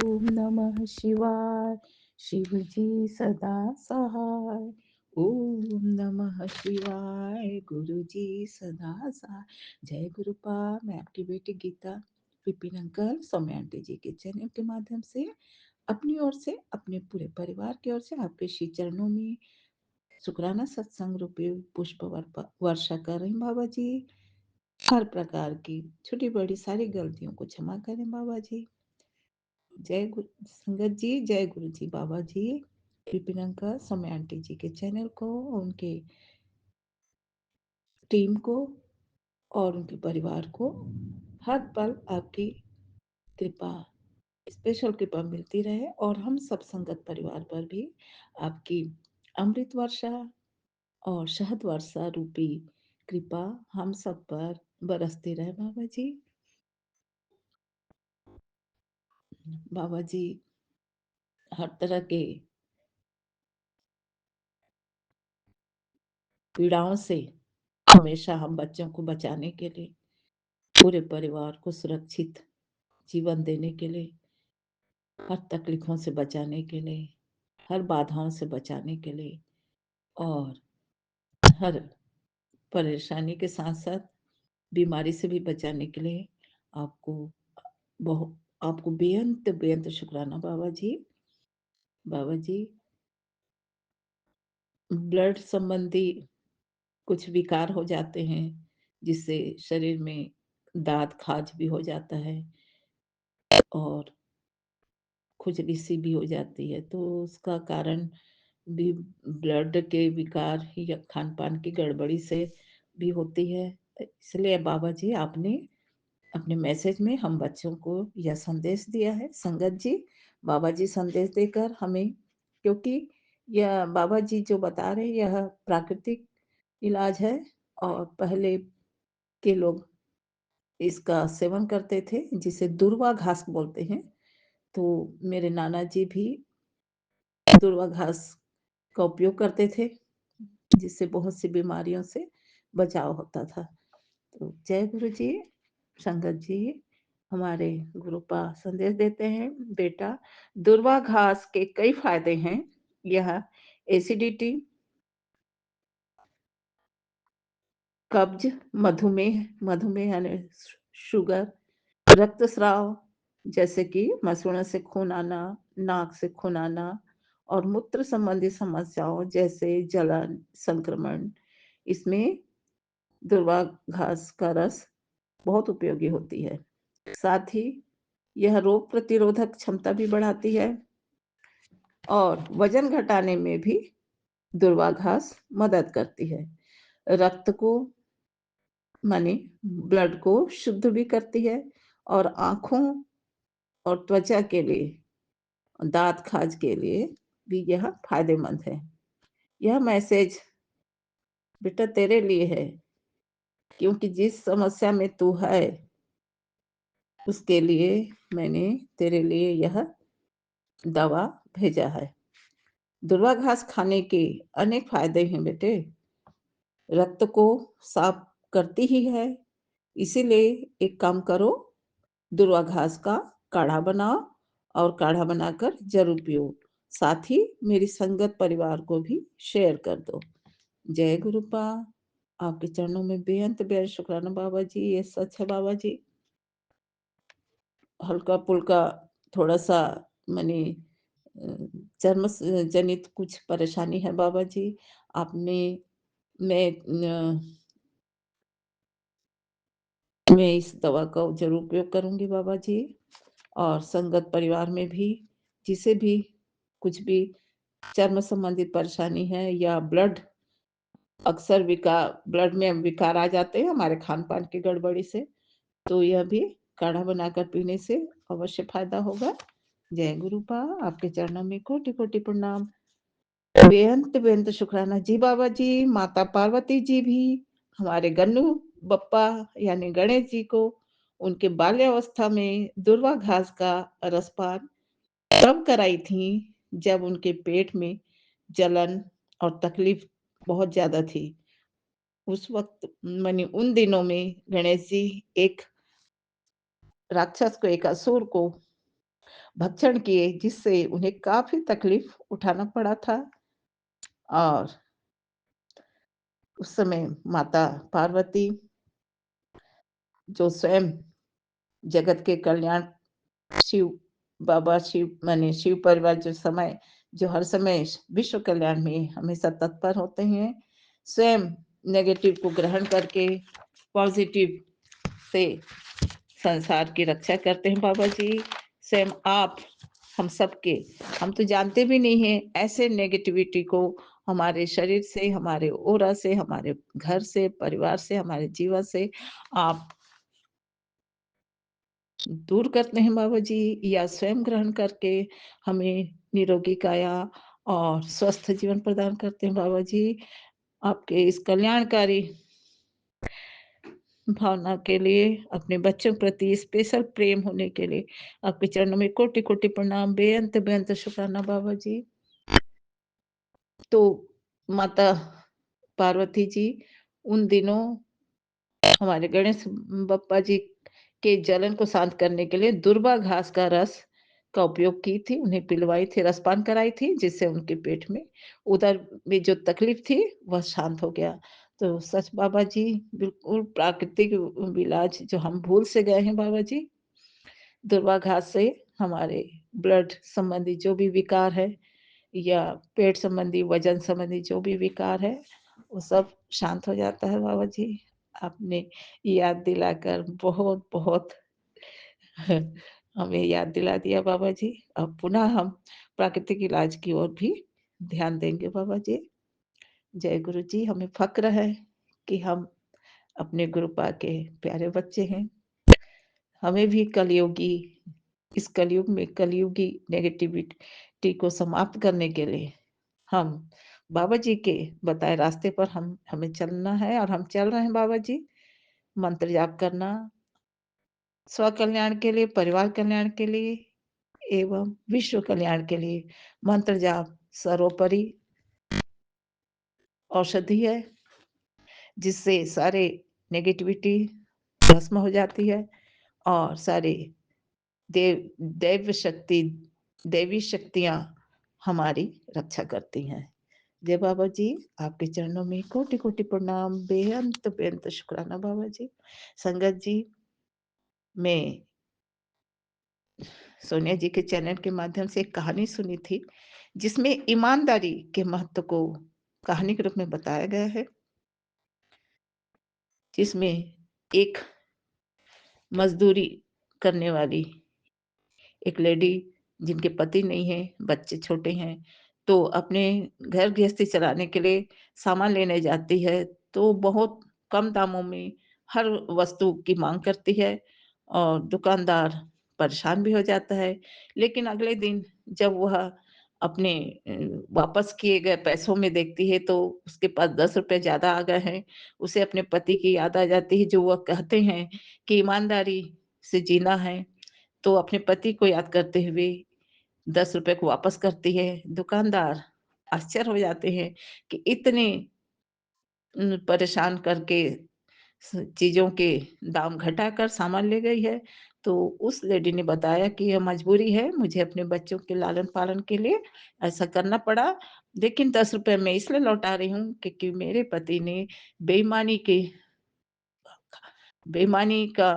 ओम नमः शिवाय। शिव जी सदा सहाय। ओम नमः शिवाय। गुरु जी सदा सहाय। जय गुरुपा। मैं आपकी बेटी गीता, विपिन अंकल, सौम्या आंटी जी के चैनल के माध्यम से अपनी ओर से, अपने पूरे परिवार की ओर से आपके श्री चरणों में शुक्राना सत्संग रूपी पुष्प वर्षा कर रही हूं। बाबा जी, हर प्रकार की छोटी बड़ी सारी गलतियों को क्षमा करें बाबा जी। जय गुरु संगत जी, जय गुरु जी। बाबा जी, विपिन अंकल, सौम्या आंटी जी के चैनल को, उनके टीम को और उनके परिवार को हर पल आपकी कृपा, स्पेशल कृपा मिलती रहे, और हम सब संगत परिवार पर भी आपकी अमृत वर्षा और शहद वर्षा रूपी कृपा हम सब पर बरसती रहे बाबा जी। बाबा जी, हर तरह के पीड़ाओं से हमेशा हम बच्चों को बचाने के लिए, पूरे परिवार को सुरक्षित जीवन देने के लिए, हर तकलीफों से बचाने के लिए, हर बाधाओं से बचाने के लिए, और हर परेशानी के साथ साथ बीमारी से भी बचाने के लिए आपको बहुत, आपको बेअंत बेअंत शुक्राना बाबा जी। बाबा जी, ब्लड संबंधी कुछ विकार हो जाते हैं, जिससे शरीर में दाद खाज भी हो जाता है और खुजली सी भी हो जाती है, तो उसका कारण भी ब्लड के विकार या खान पान की गड़बड़ी से भी होती है। इसलिए बाबा जी आपने अपने मैसेज में हम बच्चों को यह संदेश दिया है। संगत जी, बाबा जी संदेश देकर हमें, क्योंकि यह बाबा जी जो बता रहे हैं यह प्राकृतिक इलाज है, और पहले के लोग इसका सेवन करते थे, जिसे दूर्वा घास बोलते हैं। तो मेरे नाना जी भी दूर्वा घास का उपयोग करते थे, जिससे बहुत सी बीमारियों से बचाव होता था। तो जय गुरु जी। संगत जी हमारे गुरुपा संदेश देते हैं, बेटा दूर्वा घास के कई फायदे हैं। यह एसिडिटी, कब्ज, मधुमेह, मधुमेह यानी शुगर, रक्तस्राव जैसे कि मसूड़ों से खून आना, नाक से खून आना, और मूत्र संबंधी समस्याओं जैसे जलन, संक्रमण, इसमें दूर्वा घास का रस बहुत उपयोगी होती है। साथ ही यह रोग प्रतिरोधक क्षमता भी बढ़ाती है, और वजन घटाने में भी दूर्वा घास मदद करती है। रक्त को माने ब्लड को शुद्ध भी करती है, और आँखों और त्वचा के लिए, दाँत खाज के लिए भी यह फ़ायदेमंद है। यह मैसेज बेटा तेरे लिए है, क्योंकि जिस समस्या में तू है, उसके लिए मैंने तेरे लिए यह दवा भेजा है। दूर्वा घास खाने के अनेक फ़ायदे हैं बेटे। रक्त को साफ करती ही है, इसीलिए एक काम करो, दूर्वा घास का काढ़ा बनाओ, और काढ़ा बनाकर ज़रूर पियो। साथ ही मेरी संगत परिवार को भी शेयर कर दो। जय गुरुपा। आपके चरणों में बेअंत शुक्राना बाबा जी, ये सच है बाबा जी। हल्का-फुल्का थोड़ा-सा मने चर्म जनित कुछ परेशानी है बाबा जी। आपने मैं मैं इस दवा का ज़रूर उपयोग करूँगी बाबा जी, और संगत परिवार में भी जिसे भी कुछ भी चर्म संबंधित परेशानी है, या अक्सर ब्लड में विकार आ जाते हैं हमारे खान-पान की गड़बड़ी से, तो यह भी काढ़ा बनाकर पीने से अवश्य फ़ायदा होगा। जय गुरुपा। आपके चरणों में कोटि-कोटि प्रणाम। बेअंत शुक्राना जी बाबा जी। माता पार्वती जी भी हमारे गन्नू बप्पा यानी गणेश जी को उनके बाल्यावस्था में दूर्वा घास का रसपान तब कराई थी, जब उनके पेट में जलन और तकलीफ बहुत ज़्यादा थी। उस वक़्त माने उन दिनों में गणेश जी एक राक्षस को, एक असुर को भक्षण किए, जिससे उन्हें काफ़ी तकलीफ उठाना पड़ा था, और उस समय माता पार्वती, जो स्वयं जगत के कल्याण शिव बाबा शिव माने शिव परिवार जो हर समय विश्व कल्याण में हमेशा तत्पर होते हैं, स्वयं नेगेटिव को ग्रहण करके पॉजिटिव से संसार की रक्षा करते हैं बाबा जी। स्वयं आप हम तो जानते भी नहीं हैं, ऐसे नेगेटिविटी को हमारे शरीर से, हमारे ओरा से, हमारे घर से, परिवार से, हमारे जीवन से आप दूर करते हैं बाबा जी, या स्वयं ग्रहण करके हमें निरोगी काया और स्वस्थ जीवन प्रदान करते हैं बाबा जी। आपके इस कल्याणकारी भावना के लिए, अपने बच्चों के प्रति स्पेशल प्रेम होने के लिए आपके चरणों में कोटि-कोटि प्रणाम, बेअंत शुक्राना बाबा जी। तो माता पार्वती जी उन दिनों हमारे गणेश बप्पा जी के जलन को शांत करने के लिए दूर्वा घास का रस का उपयोग की थी, उन्हें पिलवाई थी, रसपान कराई थी, जिससे उनके पेट में उदर में जो तकलीफ थी वह शांत हो गया। तो सच बाबा जी, बिल्कुल प्राकृतिक इलाज जो हम भूल से गए हैं बाबा जी। दूर्वा घास से हमारे ब्लड संबंधी जो भी विकार है, या पेट संबंधी, वजन संबंधी जो भी विकार है, वो सब शांत हो जाता है बाबा जी। आपने याद दिलाकर बहुत-बहुत हमें याद दिला दिया बाबा जी। अब पुनः हम प्राकृतिक इलाज की ओर भी ध्यान देंगे बाबा जी। जय गुरु जी। हमें फ़क्र है कि हम अपने गुरुपा के प्यारे बच्चे हैं। हमें भी इस कलयुग में कलयुगी नेगेटिविटी को समाप्त करने के लिए हम बाबा जी के बताए रास्ते पर हमें चलना है और हम चल रहे हैं बाबा जी। मंत्र जाप करना स्व कल्याण के लिए, परिवार कल्याण के लिए एवं विश्व कल्याण के लिए मंत्र जाप सर्वोपरि औषधि है, जिससे सारे नेगेटिविटी भस्म हो जाती है और सारे देव दैव शक्ति दैवी शक्तियाँ हमारी रक्षा करती हैं। जय बाबा जी, आपके चरणों में कोटि-कोटि प्रणाम, बेअंत-बेअंत शुक्राना बाबा जी। संगत जी, मैं सोनिया जी के चैनल के माध्यम से एक कहानी सुनी थी, जिसमें ईमानदारी के महत्व को कहानी के रूप में बताया गया है। जिसमें एक मज़दूरी करने वाली एक लेडी जिनके पति नहीं है, बच्चे छोटे हैं, तो अपने घर गृहस्थी चलाने के लिए सामान लेने जाती है, तो बहुत कम दामों में हर वस्तु की माँग करती है और दुकानदार परेशान भी हो जाता है। लेकिन अगले दिन जब वह अपने वापस किए गए पैसों में देखती है तो उसके पास ₹10 ज़्यादा आ गए हैं। उसे अपने पति की याद आ जाती है, जो वह कहते हैं कि ईमानदारी से जीना है। तो अपने पति को याद करते हुए ₹10 को वापस करती है। दुकानदार आश्चर्य हो जाते हैं कि इतने परेशान करके चीज़ों के दाम घटाकर सामान ले गई है। तो उस लेडी ने बताया कि यह मजबूरी है, मुझे अपने बच्चों के लालन-पालन के लिए ऐसा करना पड़ा। लेकिन ₹10 मैं इसलिए लौटा रही हूँ क्योंकि मेरे पति ने बेईमानी की बेईमानी का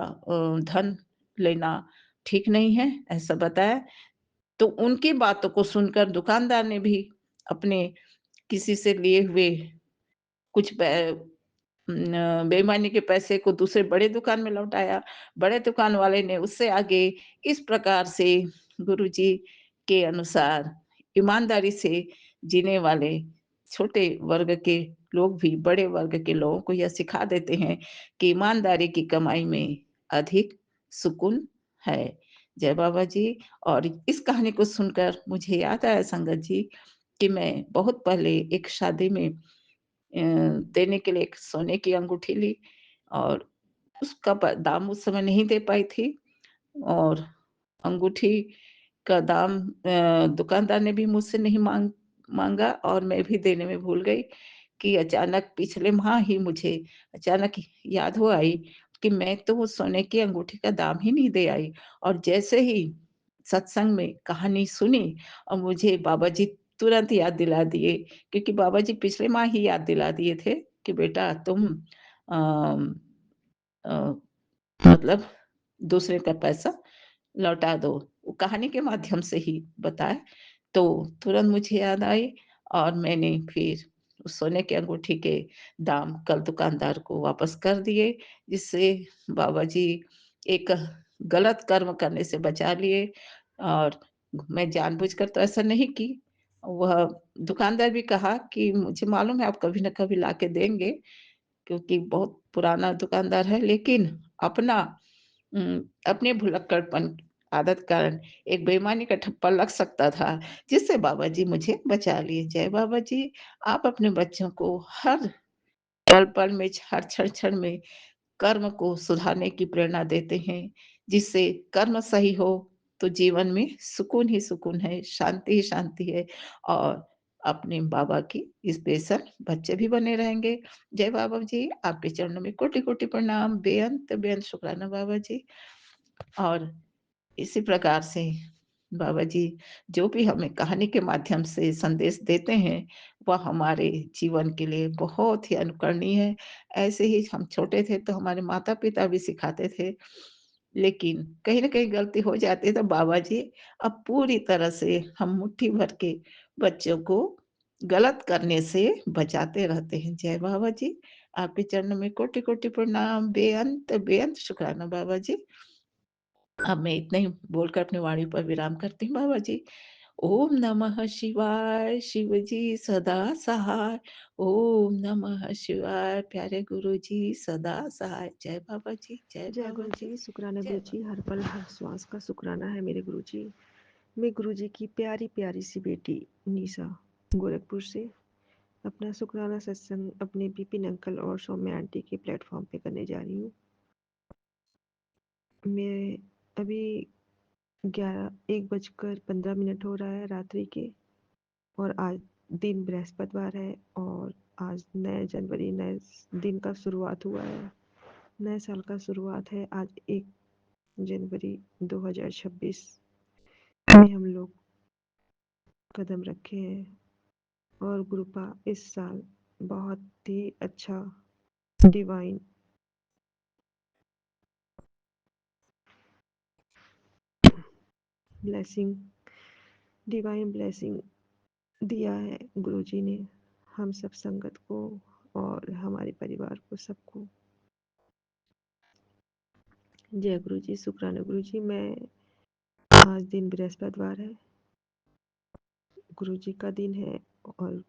धन लेना ठीक नहीं है, ऐसा बताया। तो उनकी बातों को सुनकर दुकानदार ने भी अपने किसी से लिए हुए कुछ बेईमानी के पैसे को दूसरे बड़े दुकान में लौटाया। बड़े दुकान वाले ने उससे आगे इस प्रकार से गुरुजी के अनुसार ईमानदारी से जीने वाले छोटे वर्ग के लोग भी बड़े वर्ग के लोगों को यह सिखा देते हैं कि ईमानदारी की कमाई में अधिक सुकून है। जय बाबा जी। और इस कहानी को सुनकर मुझे याद आया संगत जी कि मैं बहुत पहले एक शादी में देने के लिए एक सोने की अंगूठी ली और उसका दाम उस समय नहीं दे पाई थी और अंगूठी का दाम दुकानदार ने भी मुझसे नहीं माँगा और मैं भी देने में भूल गई कि अचानक पिछले माह ही मुझे अचानक याद हो आई कि मैं तो वो सोने की अंगूठी का दाम ही नहीं दे आई और जैसे ही सत्संग में कहानी सुनी और मुझे बाबा जी तुरंत याद दिला दिए क्योंकि बाबा जी पिछले माह ही याद दिला दिए थे कि बेटा तुम अम, अ, मतलब दूसरे का पैसा लौटा दो। वो कहानी के माध्यम से ही बताया, तो तुरंत मुझे याद आई और मैंने फिर उस सोने की अंगूठी के दाम कल दुकानदार को वापस कर दिए, जिससे बाबा जी एक गलत कर्म करने से बचा लिए और मैं जानबूझकर तो ऐसा नहीं की। वह दुकानदार भी कहा कि मुझे मालूम है आप कभी न कभी लाके देंगे, क्योंकि बहुत पुराना दुकानदार है, लेकिन अपना अपने भुलक्कड़पन आदत कारण एक बेईमानी का ठप्पा लग सकता था, जिससे बाबा जी मुझे बचा लिए। जय बाबा जी, आप अपने बच्चों को हर पल-पल में, हर क्षण-क्षण में कर्म को सुधारने की प्रेरणा देते हैं, जिससे कर्म सही हो तो जीवन में सुकून ही सुकून है, शांति ही शांति है और अपने बाबा की स्पेशल बच्चे भी बने रहेंगे। जय बाबा जी, आपके चरणों में कोटि-कोटि प्रणाम, बेअंत-बेअंत शुक्राना बाबा जी। और इसी प्रकार से बाबा जी जो भी हमें कहानी के माध्यम से संदेश देते हैं, वह हमारे जीवन के लिए बहुत ही अनुकरणीय है। ऐसे ही हम छोटे थे तो हमारे माता-पिता भी सिखाते थे, लेकिन कहीं न कहीं गलती हो जाती है तो बाबा जी अब पूरी तरह से हम मुट्ठी भर के बच्चों को गलत करने से बचाते रहते हैं। जय बाबा जी, आपके चरणों में कोटि-कोटि प्रणाम, बेअंत शुक्राना बाबा जी। अब मैं इतना ही बोलकर अपनी वाणी पर विराम करती हूँ बाबा जी। ओम नमः शिवाय, शिव जी सदा सहाय। ओम नमः शिवाय, प्यारे गुरु जी सदा सहाय। जय बाबा जी, जय जय बाबा गुरु जी, जी, शुक्राना जय गुरु बाबा। जी, हर पल हर श्वास का शुक्राना है मेरे गुरु जी। मैं गुरु जी की प्यारी प्यारी सी बेटी निशा गोरखपुर से अपना शुक्राना सत्संग अपने बिपिन अंकल और सौम्या आंटी के प्लेटफॉर्म पे करने जा रही हूँ। मैं अभी 1:15 हो रहा है रात्रि के, और आज दिन बृहस्पतिवार है, और आज नए जनवरी नए दिन का शुरुआत हुआ है, नए साल का शुरुआत है। आज 1 जनवरी 2026 में हम लोग कदम रखे हैं, और गुरुपा इस साल बहुत ही अच्छा डिवाइन ब्लेसिंग डिवाइन ब्लेसिंग दिया है गुरुजी ने हम सब संगत को और हमारे परिवार को सबको। जय गुरु जी, शुक्राना गुरु जी। मैं आज दिन बृहस्पतिवार है, गुरु जी का दिन है, और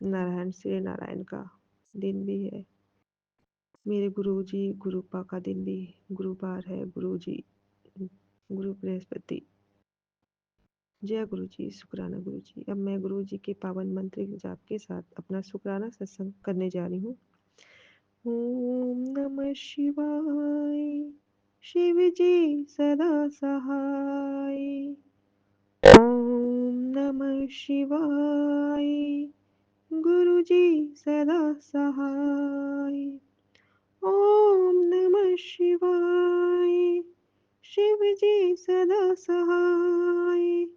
नारायण श्री नारायण का दिन भी है। मेरे गुरु जी गुरुपा का दिन भी गुरुवार है। गुरु जी गुरु बृहस्पति। जय गुरु जी, शुक्राना गुरु जी। अब मैं गुरु जी के पावन मंत्र जाप के साथ अपना शुक्राना सत्संग करने जा रही हूँ। ओम नमः शिवाय, शिव जी सदा सहाय। ओम नमः शिवाय, गुरु जी सदा सहाय। ओम नमः शिवाय, शिव जी सदा सहाय।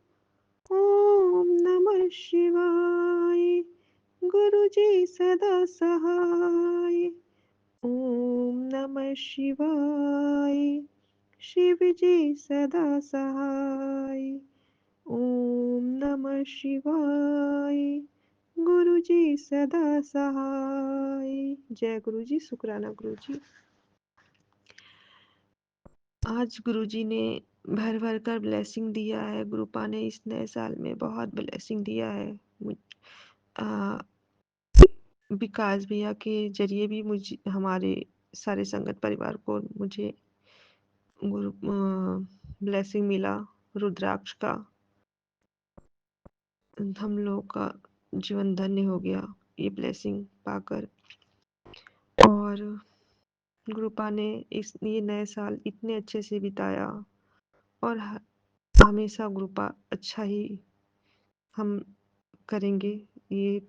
ओम नमः शिवाय, गुरु जी सदा सहाय। ओम नमः शिवाय, शिव जी सदा सहाय। ओम नमः शिवाय, गुरु जी सदा सहाय। जय गुरु जी, शुक्राना गुरु जी। आज गुरु जी ने भर भर कर ब्लेसिंग दिया है। गुरुपा ने इस नए साल में बहुत ब्लेसिंग दिया है। आ, विकास भैया के जरिए भी मुझे, हमारे सारे संगत परिवार को, मुझे गुरु ब्लेसिंग मिला रुद्राक्ष का। हम लोग का जीवन धन्य हो गया ये ब्लेसिंग पाकर। और गुरुपा ने ये नए साल इतने अच्छे से बिताया, और हमेशा गुरुपा अच्छा ही हम करेंगे, ये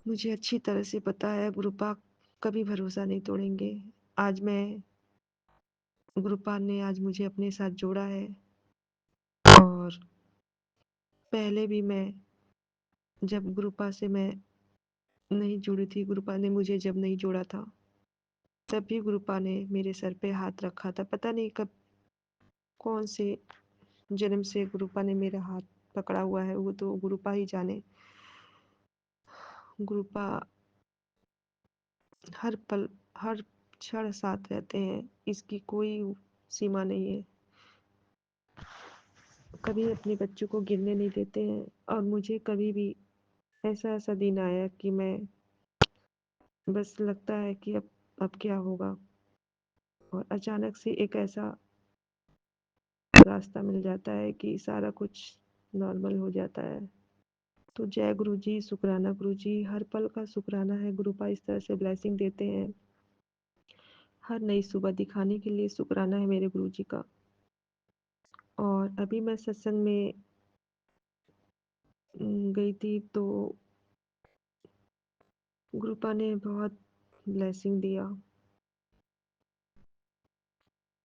मुझे अच्छी तरह से पता है। गुरुपा कभी भरोसा नहीं तोड़ेंगे। आज मैं गुरुपा ने आज मुझे अपने साथ जोड़ा है, और पहले भी मैं जब गुरुपा से मैं नहीं जुड़ी थी, गुरुपा ने मुझे जब नहीं जोड़ा था, तब भी गुरुपा ने मेरे सर पे हाथ रखा था। पता नहीं कब कौन से जन्म से गुरुपा ने मेरा हाथ पकड़ा हुआ है, वो तो गुरुपा ही जाने। गुरुपा हर पल हर क्षण साथ रहते हैं, इसकी कोई सीमा नहीं है। कभी अपने बच्चों को गिरने नहीं देते हैं, और मुझे कभी भी ऐसा ऐसा दिन आया कि मैं बस लगता है कि अब क्या होगा, और अचानक से एक ऐसा रास्ता मिल जाता है कि सारा कुछ नॉर्मल हो जाता है। तो जय गुरु जी, शुक्राना गुरु जी, हर पल का शुक्राना है। गुरुपा इस तरह से ब्लेसिंग देते हैं, हर नई सुबह दिखाने के लिए शुक्राना है मेरे गुरु जी का। और अभी मैं सत्संग में गई थी, तो गुरुपा ने बहुत ब्लेसिंग दिया,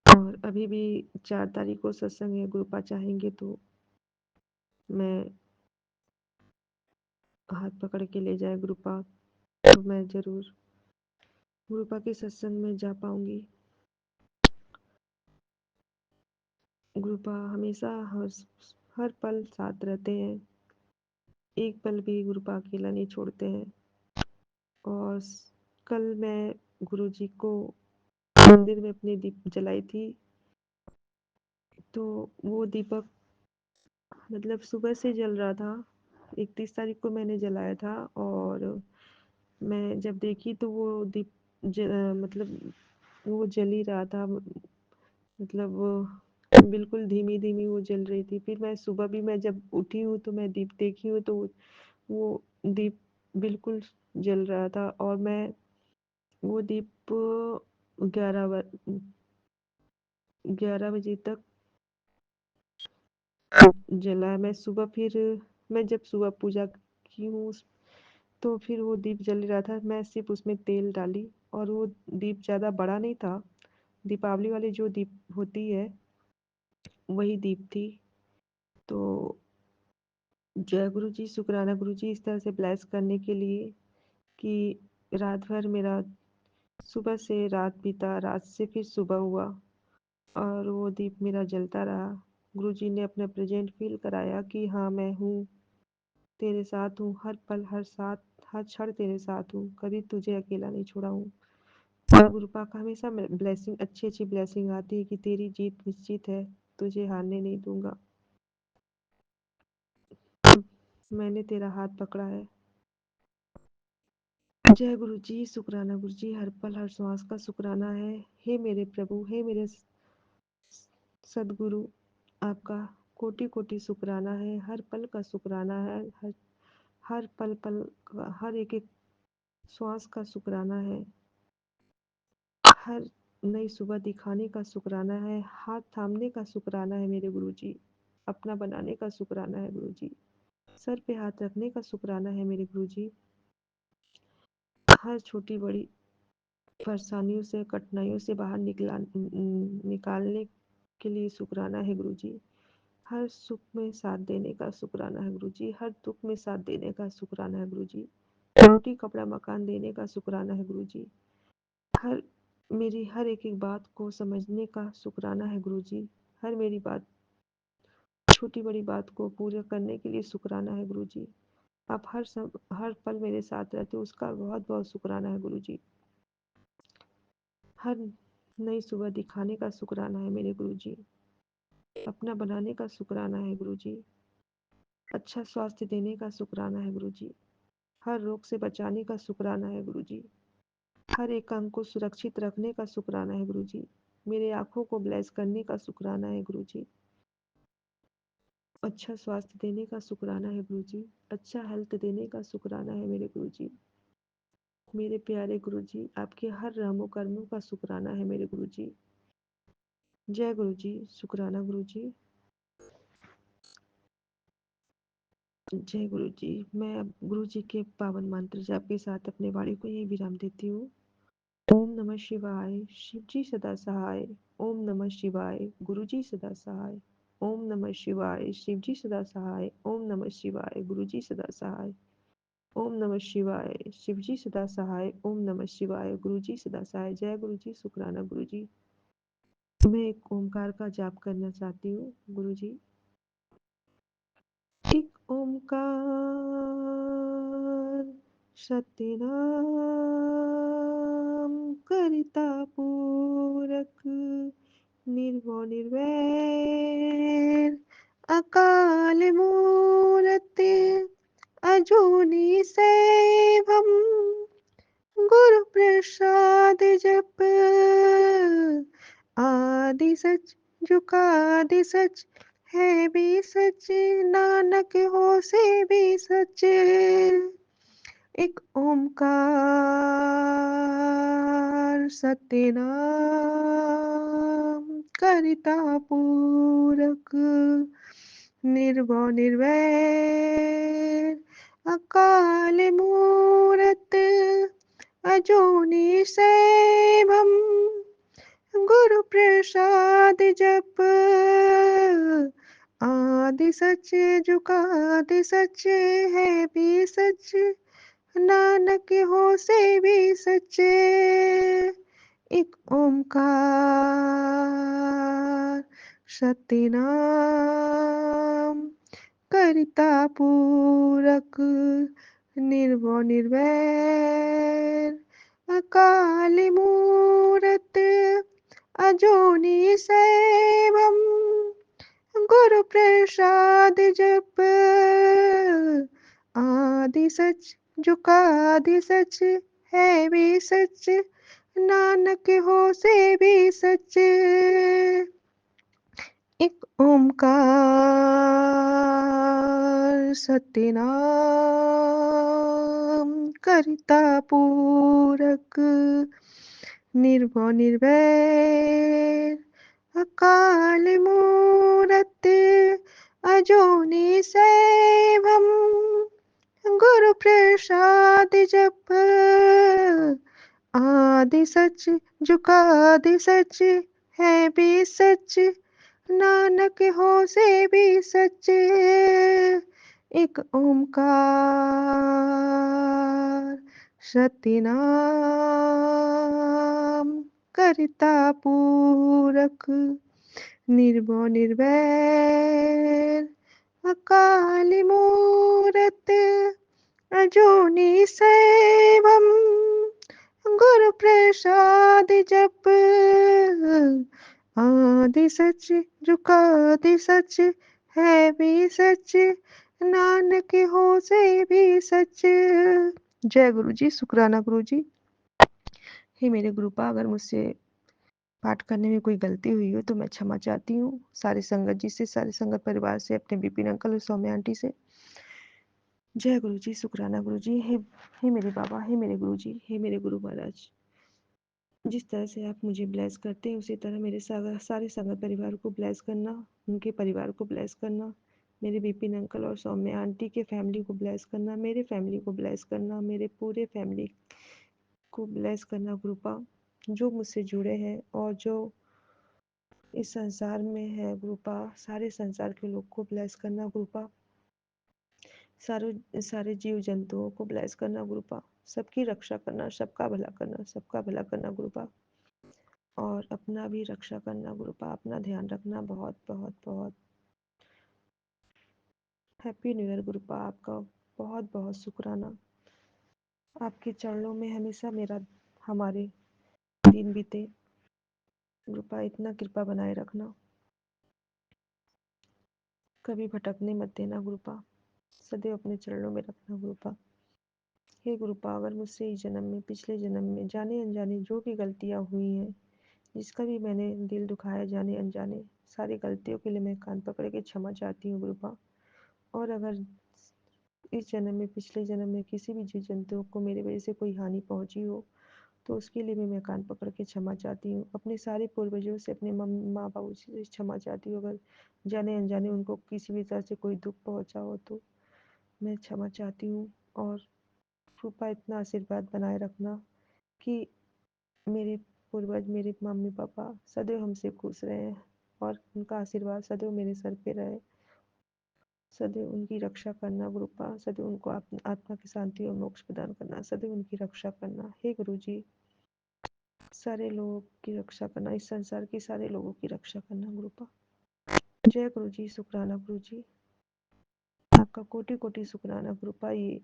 और अभी भी 4 तारीख को सत्संग है। गुरुपा चाहेंगे तो मैं हाथ पकड़ के ले जाए गुरुपा, तो मैं जरूर गुरुपा के सत्संग में जा पाऊंगी। गुरुपा हमेशा हर पल साथ रहते हैं, एक पल भी गुरुपा अकेला नहीं छोड़ते हैं। और कल मैं गुरुजी को मंदिर में अपनी दीप जलाई थी, तो वो दीपक मतलब सुबह से जल रहा था। 31 तारीख को मैंने जलाया था और मैं जब देखी तो वो दीप मतलब वो जल ही रहा था। मतलब वो बिल्कुल धीमी धीमी वो जल रही थी। फिर मैं सुबह भी मैं जब उठी हूँ तो मैं दीप देखी हूँ तो वो दीप बिल्कुल जल रहा था और मैं वो दीप 11 बजे तक जला। मैं सुबह फिर मैं जब सुबह पूजा की हूँ तो फिर वो दीप जल रहा था। मैं सिर्फ उसमें तेल डाली और वो दीप ज़्यादा बड़ा नहीं था। दीपावली वाली जो दीप होती है वही दीप थी। तो जय गुरु जी, शुक्राना गुरु जी इस तरह से ब्लेस करने के लिए कि रात भर मेरा सुबह से रात बीता, रात से फिर सुबह हुआ और वो दीप मेरा जलता रहा। गुरु जी ने अपना प्रेजेंट फील कराया कि हाँ मैं हूँ, तेरे साथ हूँ, हर पल हर क्षण तेरे साथ हूँ, कभी तुझे अकेला नहीं छोड़ा हूँ। और गुरु पाक का हमेशा ब्लेसिंग, अच्छी अच्छी ब्लेसिंग आती है कि तेरी जीत निश्चित है, तुझे हारने नहीं दूंगा। मैंने तेरा हाथ पकड़ा है। जय गुरु जी, शुक्राना गुरु जी, हर पल हर श्वास का शुक्राना है। हे मेरे प्रभु, हे मेरे सदगुरु, आपका कोटि कोटि शुक्राना है। हर पल का शुक्राना है। हर पल पल का, हर एक एक श्वास का शुक्राना है। हर नई सुबह दिखाने का शुक्राना है। हाथ थामने का शुक्राना है मेरे गुरु जी। अपना बनाने का शुक्राना है गुरु जी। सर पे हाथ रखने का शुक्राना है मेरे गुरु जी। हर छोटी बड़ी परेशानियों से, कठिनाइयों से बाहर निकालने के लिए शुक्राना है गुरु जी। हर सुख में साथ देने का शुक्राना है गुरु जी। हर दुख में साथ देने का शुक्राना है गुरु जी। रोटी कपड़ा मकान देने का शुक्राना है गुरु जी। हर मेरी हर एक एक बात को समझने का शुक्राना है गुरु जी। हर मेरी बात, छोटी बड़ी बात को पूरा करने के लिए शुक्राना है गुरु जी। आप हर पल मेरे साथ रहते हो, उसका बहुत बहुत शुक्राना है गुरु जी। हर नई सुबह दिखाने का शुक्राना है मेरे गुरु जी। अपना बनाने का शुक्राना है गुरु जी। अच्छा स्वास्थ्य देने का शुक्राना है गुरु जी। हर रोग से बचाने का शुक्राना है गुरु जी। हर एक अंग को सुरक्षित रखने का शुक्राना है गुरु जी। मेरे आँखों को ब्लेस करने का शुक्राना है गुरु जी। अच्छा स्वास्थ्य देने का शुक्राना है गुरु जी। अच्छा हेल्थ देने का शुक्राना है मेरे गुरु जी। मेरे प्यारे गुरु जी, आपके हर रहमो कर्मों का शुक्राना है मेरे गुरु जी। जय गुरु जी, शुक्राना गुरु जी। जय गुरु जी। मैं अब गुरु जी के पावन मंत्र जाप के साथ अपने वाणी को यही विराम देती हूँ। ओम नमः शिवाय, शिव जी सदा सहाय। ओम नमः शिवाय, गुरु जी सदा सहाय। ओम नमः शिवाय, शिव जी सदा सहाय। ओम नमः शिवाय, गुरु जी सदा सहाय। ओम नमः शिवाय, शिव जी सदा सहाय। ओम नमः शिवाय, गुरु जी सदा सहाय। जय गुरु जी, शुक्राना गुरु जी। मैं एक ओमकार का जाप करना चाहती हूँ गुरु जी। एक ओंकार सत्यनाम करता पूरक निर्भो निर्वैर अकाल मूरत अजूनी सैभम गुरु प्रसाद जप आदि सच जुकादि सच है भी सच नानक हो से भी सच। एक ओमकार सत्यनाम करता पूरक निर्भव निर्वैर अकाल मूरत अजूनी सैभम गुरु प्रसाद जप आदि सच जुगादि सच है भी सच नानक हो से भी सच। एक ओमकार सत्यनाम करता पूरक निर्भव निर्वैर अकाल मूरत अजूनी सैभम गुरु प्रसाद जप आदि सच जुकादि सच है भी सच नानक हो से भी सच एक ओंकार सत्यनाम करता पूरक निर्भय निर्वैर अकाल मूरत अजोनि सैभम गुरु प्रसाद जप आदि सच जुगादि सच है भी सच नानक हो से भी सच एक ओंकार सत्यनाम करता पूरक निर्भय निर्वैर अकाल मूरत अजोनि सैभम गुरु प्रसाद जप आदि सच जुगादि सच है भी सच नानक हो से भी सच। जय गुरु जी। शुक्राना गुरु जी। हे मेरे गुरुपा, अगर मुझसे पाठ करने में कोई गलती हुई हो तो मैं क्षमा चाहती हूँ सारी संगत जी से, सारे संगत परिवार से, अपने बिपिन अंकल और सौम्या आंटी से। जय गुरु जी। शुक्राना गुरु जी। हे मेरे बाबा, हे मेरे गुरु जी, हे मेरे गुरु महाराज, जिस तरह से आप मुझे ब्लेस करते हैं उसी तरह मेरे सारे संगत परिवार को ब्लेस करना, उनके परिवार को ब्लेस करना, मेरे बिपिन अंकल और सौम्या आंटी के फैमिली को ब्लेस करना, मेरे फैमिली को ब्लेस करना, मेरे पूरे फैमिली को ब्लेस करना गुरुपा, जो मुझसे जुड़े हैं और जो इस संसार में है गुरुपा, सारे संसार के लोग को ब्लेस करना गुरुपा, सारे जीव जंतुओं को ब्लेस करना गुरुपा, सबकी रक्षा करना, सबका भला करना, सबका भला करना गुरुपा, और अपना भी रक्षा करना गुरुपा, अपना ध्यान रखना। बहुत बहुत बहुत हैप्पी न्यू ईयर गुरुपा। आपका बहुत बहुत शुक्राना। आपके चरणों में हमेशा हमारे दिन बीते गुरुपा। इतना कृपा बनाए रखना, कभी भटकने मत देना गुरुपा, सदैव अपने चरणों में रखना गुरुपा। हे गुरुपा, अगर मुझसे इस जन्म में, पिछले जन्म में जाने अनजाने जो भी गलतियाँ हुई हैं, जिसका भी मैंने दिल दुखाया जाने अनजाने, सारी गलतियों के लिए मैं कान पकड़ के क्षमा चाहती हूँ गुरुपा। और अगर इस जन्म में, पिछले जन्म में किसी भी जीव जंतुओं को मेरी वजह से कोई हानि पहुंची हो तो उसके लिए भी मैं कान पकड़ के क्षमा चाहती हूँ। अपने सारे पूर्वजों से, अपने माँ बाबू से क्षमा चाहती हूँ, अगर जाने अनजाने उनको किसी भी तरह से कोई दुख पहुंचा हो तो मैं क्षमा चाहती हूँ। और कृपा इतना आशीर्वाद बनाए रखना कि मेरे पूर्वज, मेरे मम्मी पापा सदैव हमसे खुश रहें और उनका आशीर्वाद सदैव मेरे सर पे रहे। सदैव उनकी रक्षा करना गुरुपा, सदैव उनको आत्मा की शांति और मोक्ष प्रदान करना, सदैव उनकी रक्षा करना। हे गुरु जी, सारे लोगों की रक्षा करना, इस संसार के सारे लोगों की रक्षा करना गुरुपा। जय गुरु जी। शुक्राना गुरु जी। आपका कोटि कोटि शुक्राना गुरुपा, ये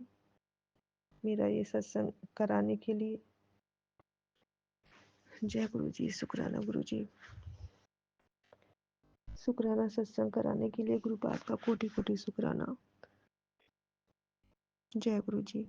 मेरा ये सत्संग कराने के लिए। जय गुरु जी। शुक्राना गुरु जी। शुक्राना सत्संग कराने के लिए गुरुपा, आपका कोटि कोटि शुक्राना। जय गुरु जी।